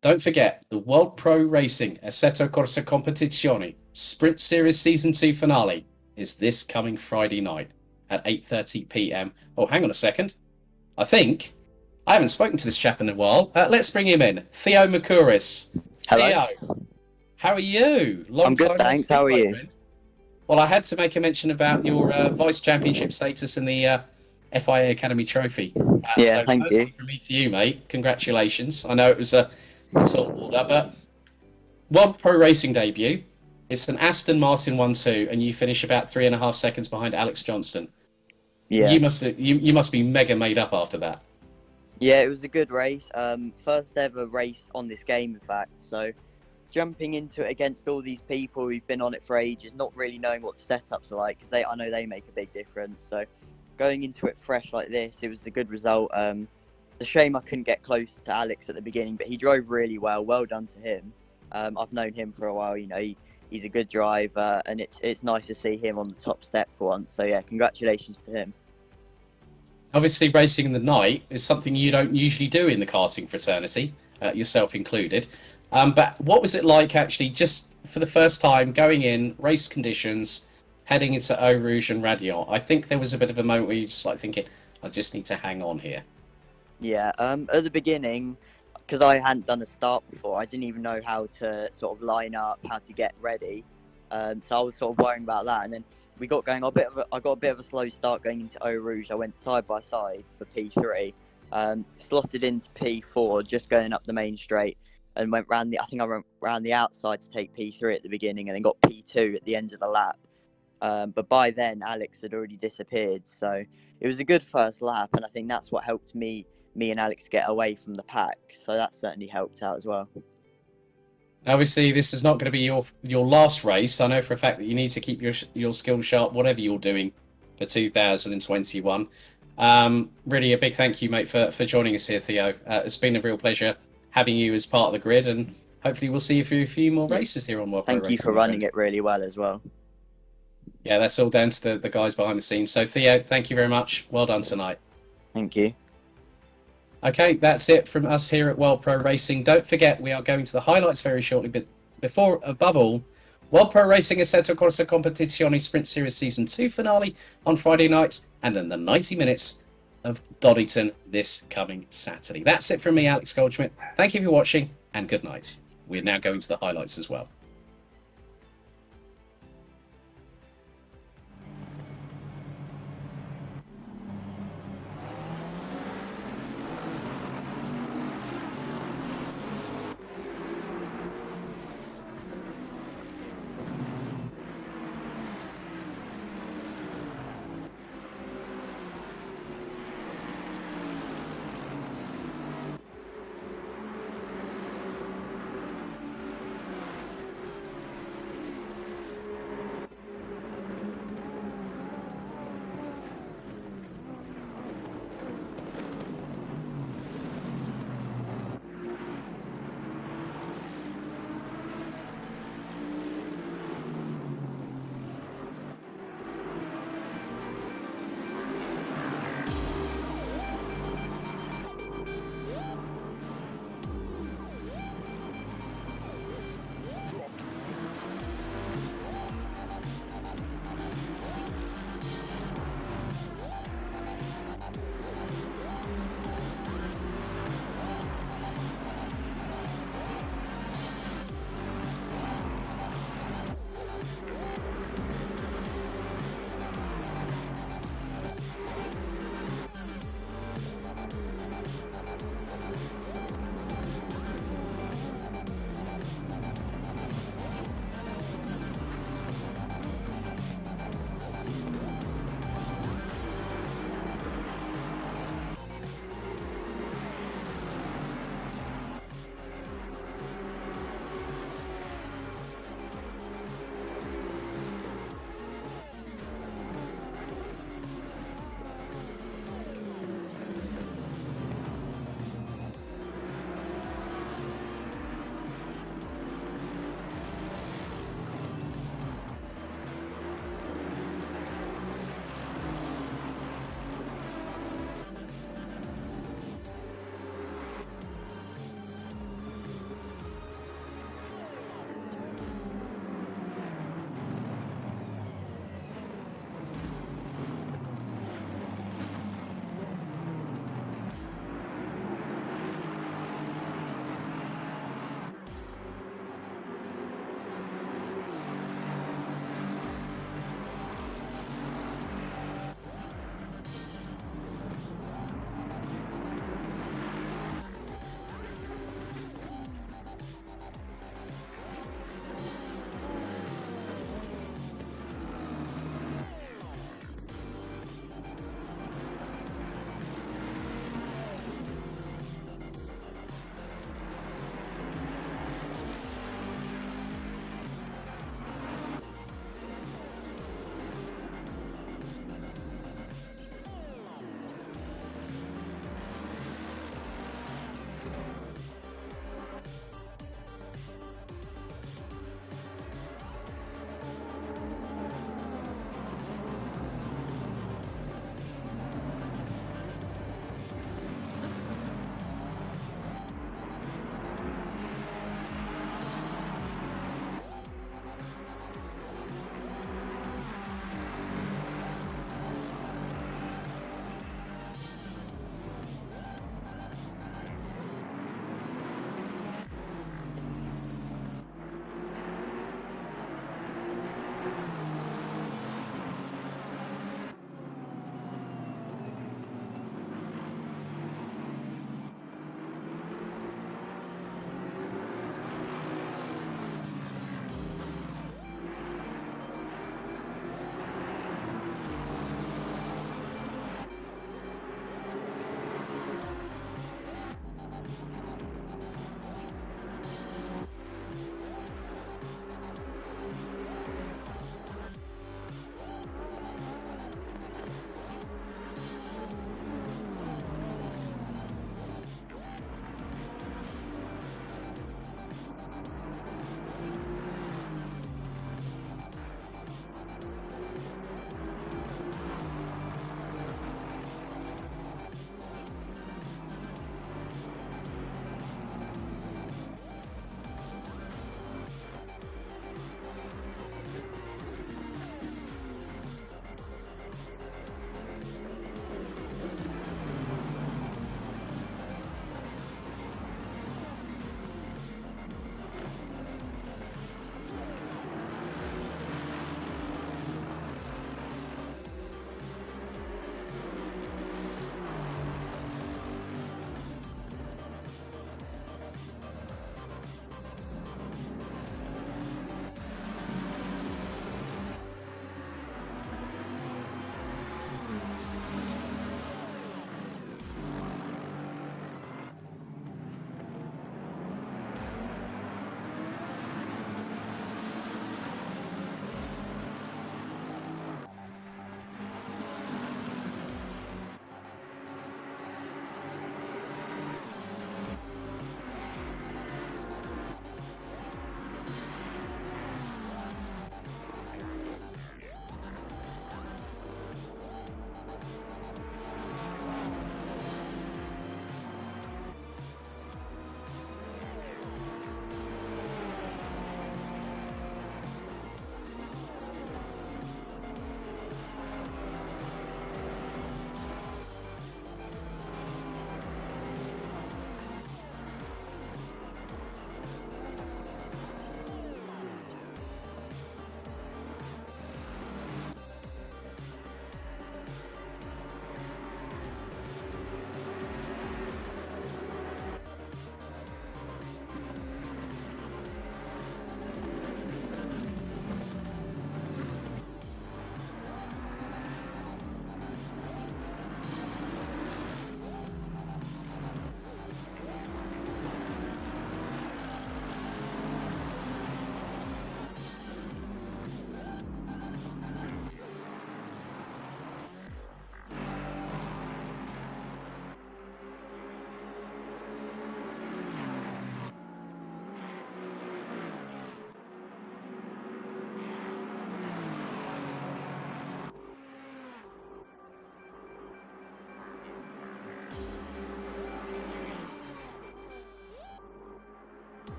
Don't forget, the World Pro Racing Assetto Corsa Competizione Sprint Series Season 2 finale is this coming Friday night at 8:30 p.m. Oh, hang on a second. I haven't spoken to this chap in a while. Let's bring him in. Theo Makouris. Hello. Theo, how are you? I'm good, thanks. How are you? Friend. Well, I had to make a mention about your vice championship status in the FIA Academy Trophy. Yeah, thank you. From me to you, mate. Congratulations. I know it was a tall order, but World Pro Racing debut. It's an Aston Martin 1-2, and you finish about 3.5 seconds behind Alex Johnston. Yeah. You must be mega made up after that. Yeah, it was a good race. First ever race on this game, in fact. So jumping into it against all these people who've been on it for ages, not really knowing what the setups are like, because I know they make a big difference. So going into it fresh like this, it was a good result. It's a shame I couldn't get close to Alex at the beginning, but he drove really well. Well done to him. I've known him for a while. You know, he's a good driver, and it's nice to see him on the top step for once. So yeah, congratulations to him. Obviously, racing in the night is something you don't usually do in the karting fraternity, yourself included. But what was it like actually, just for the first time, going in, race conditions, heading into Eau Rouge and Radion? I think there was a bit of a moment where you just like thinking, I just need to hang on here. Yeah, at the beginning, because I hadn't done a start before, I didn't even know how to sort of line up, how to get ready. So I was sort of worrying about that, and then we got going. I got a bit of a slow start going into Eau Rouge. I went side by side for P3, slotted into P4, just going up the main straight, and went round I went round the outside to take P3 at the beginning, and then got P2 at the end of the lap. But by then, Alex had already disappeared. So it was a good first lap, and I think that's what helped me and Alex get away from the pack. So that certainly helped out as well. Obviously, this is not going to be your last race. I know for a fact that you need to keep your skills sharp, whatever you're doing for 2021. Really a big thank you, mate, for joining us here, Theo. It's been a real pleasure having you as part of the grid, and hopefully we'll see you for a few more races here on World Pro Racing. Thank you for running it really well as well. Yeah, that's all down to the guys behind the scenes. So, Theo, thank you very much. Well done tonight. Thank you. Okay, that's it from us here at World Pro Racing. Don't forget, we are going to the highlights very shortly, but above all, World Pro Racing Assetto Corsa Competizione Sprint Series Season 2 finale on Friday night, and then the 90 minutes of Donington this coming Saturday. That's it from me, Alex Goldschmidt. Thank you for watching, and good night. We're now going to the highlights as well.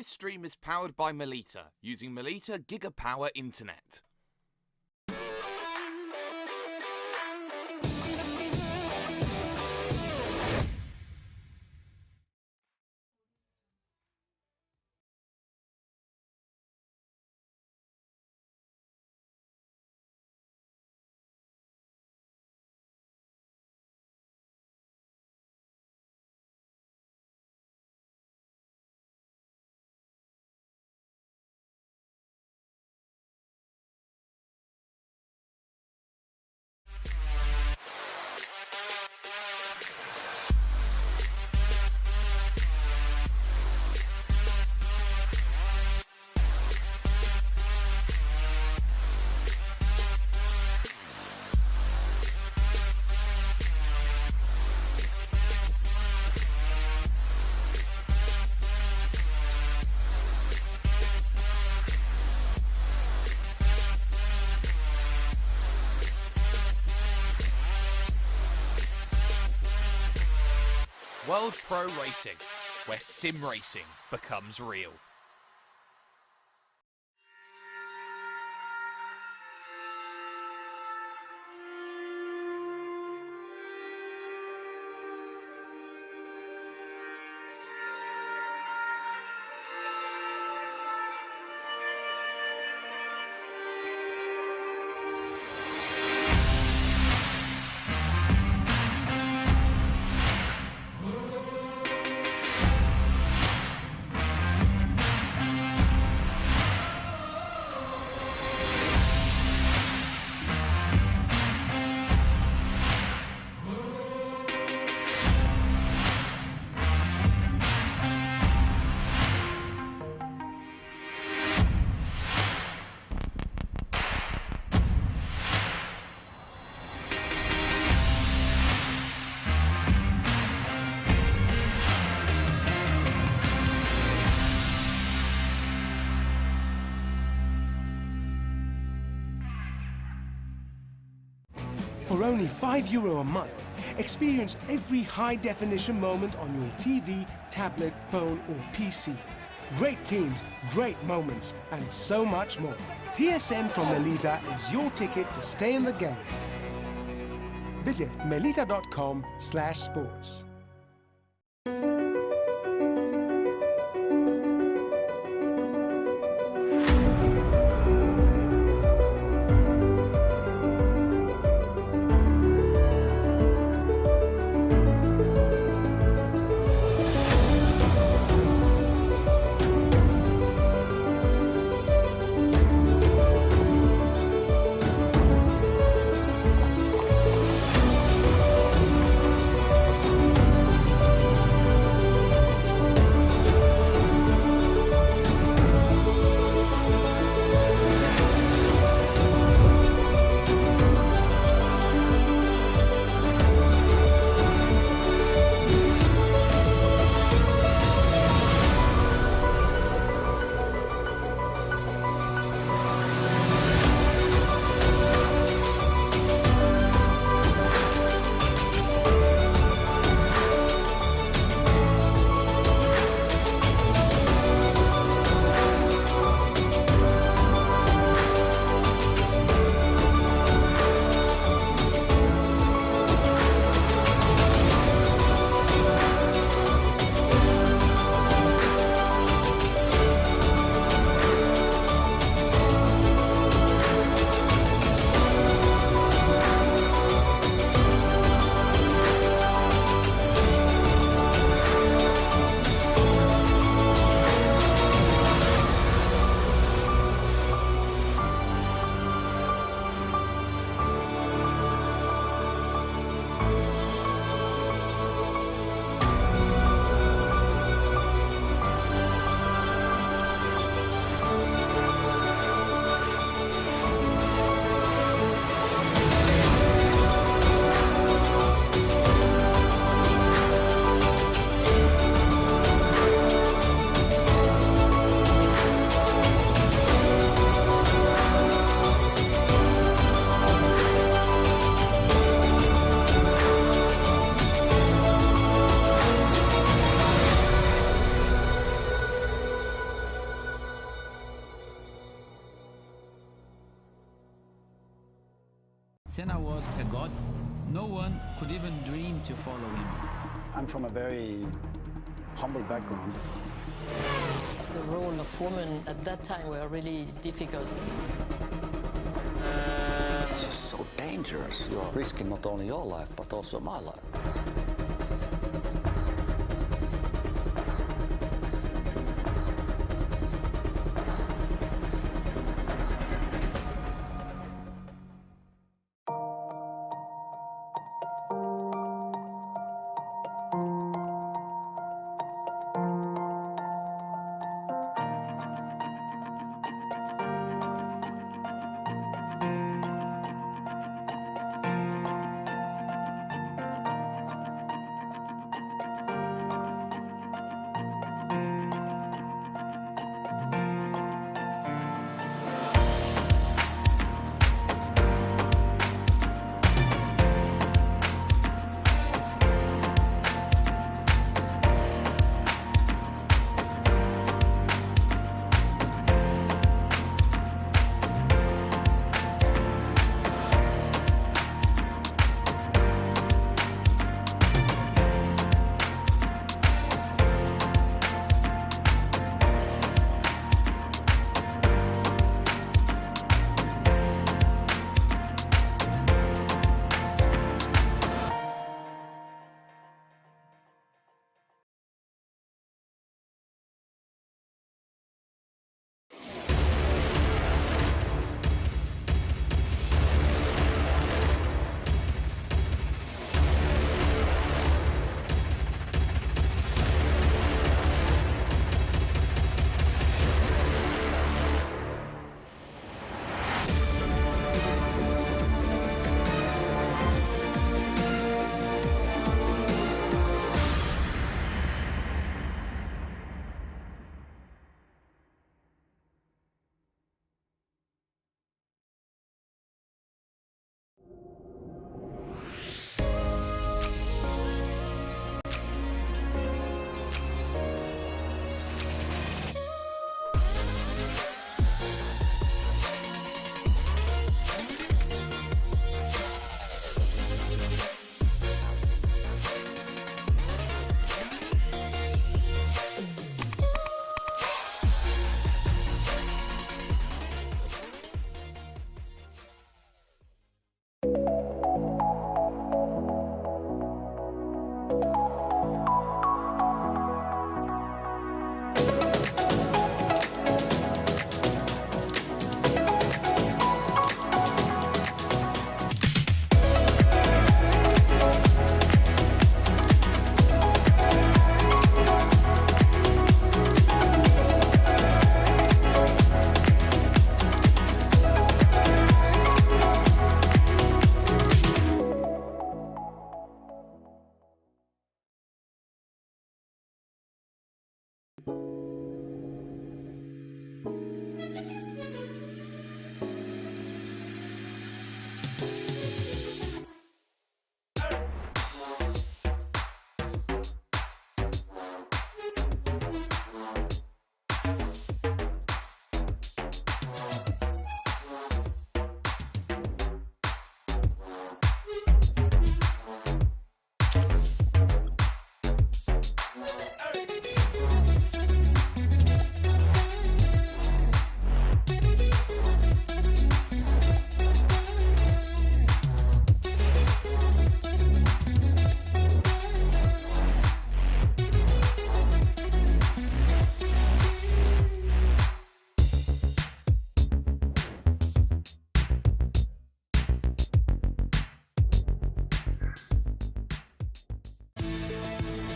This stream is powered by Melita, using Melita Gigapower Internet. World Pro Racing, where sim racing becomes real. For only €5 a month, experience every high-definition moment on your TV, tablet, phone or PC. Great teams, great moments, and so much more. TSN from Melita is your ticket to stay in the game. Visit melita.com/sports. Senna was a god. No one could even dream to follow him. I'm from a very humble background. The role of women at that time were really difficult. This is so dangerous. You're risking not only your life, but also my life.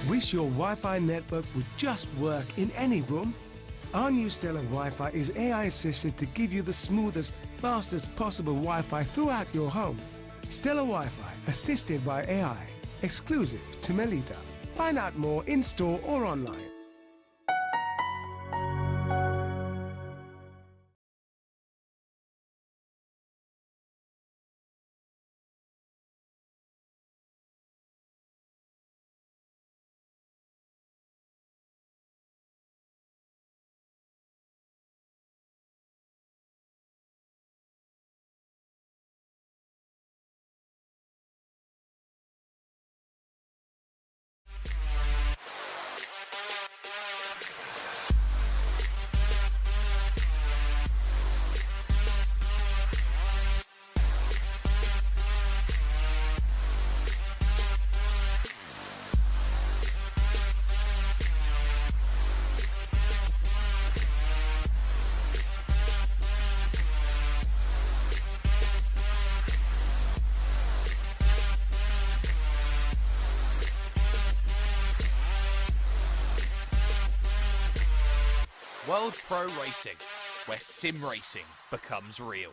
Wish your Wi-Fi network would just work in any room? Our new Stellar Wi-Fi is AI assisted to give you the smoothest, fastest possible Wi-Fi throughout your home. Stellar Wi-Fi, assisted by AI, exclusive to Melita. Find out more in-store or online. World Pro Racing, where sim racing becomes real.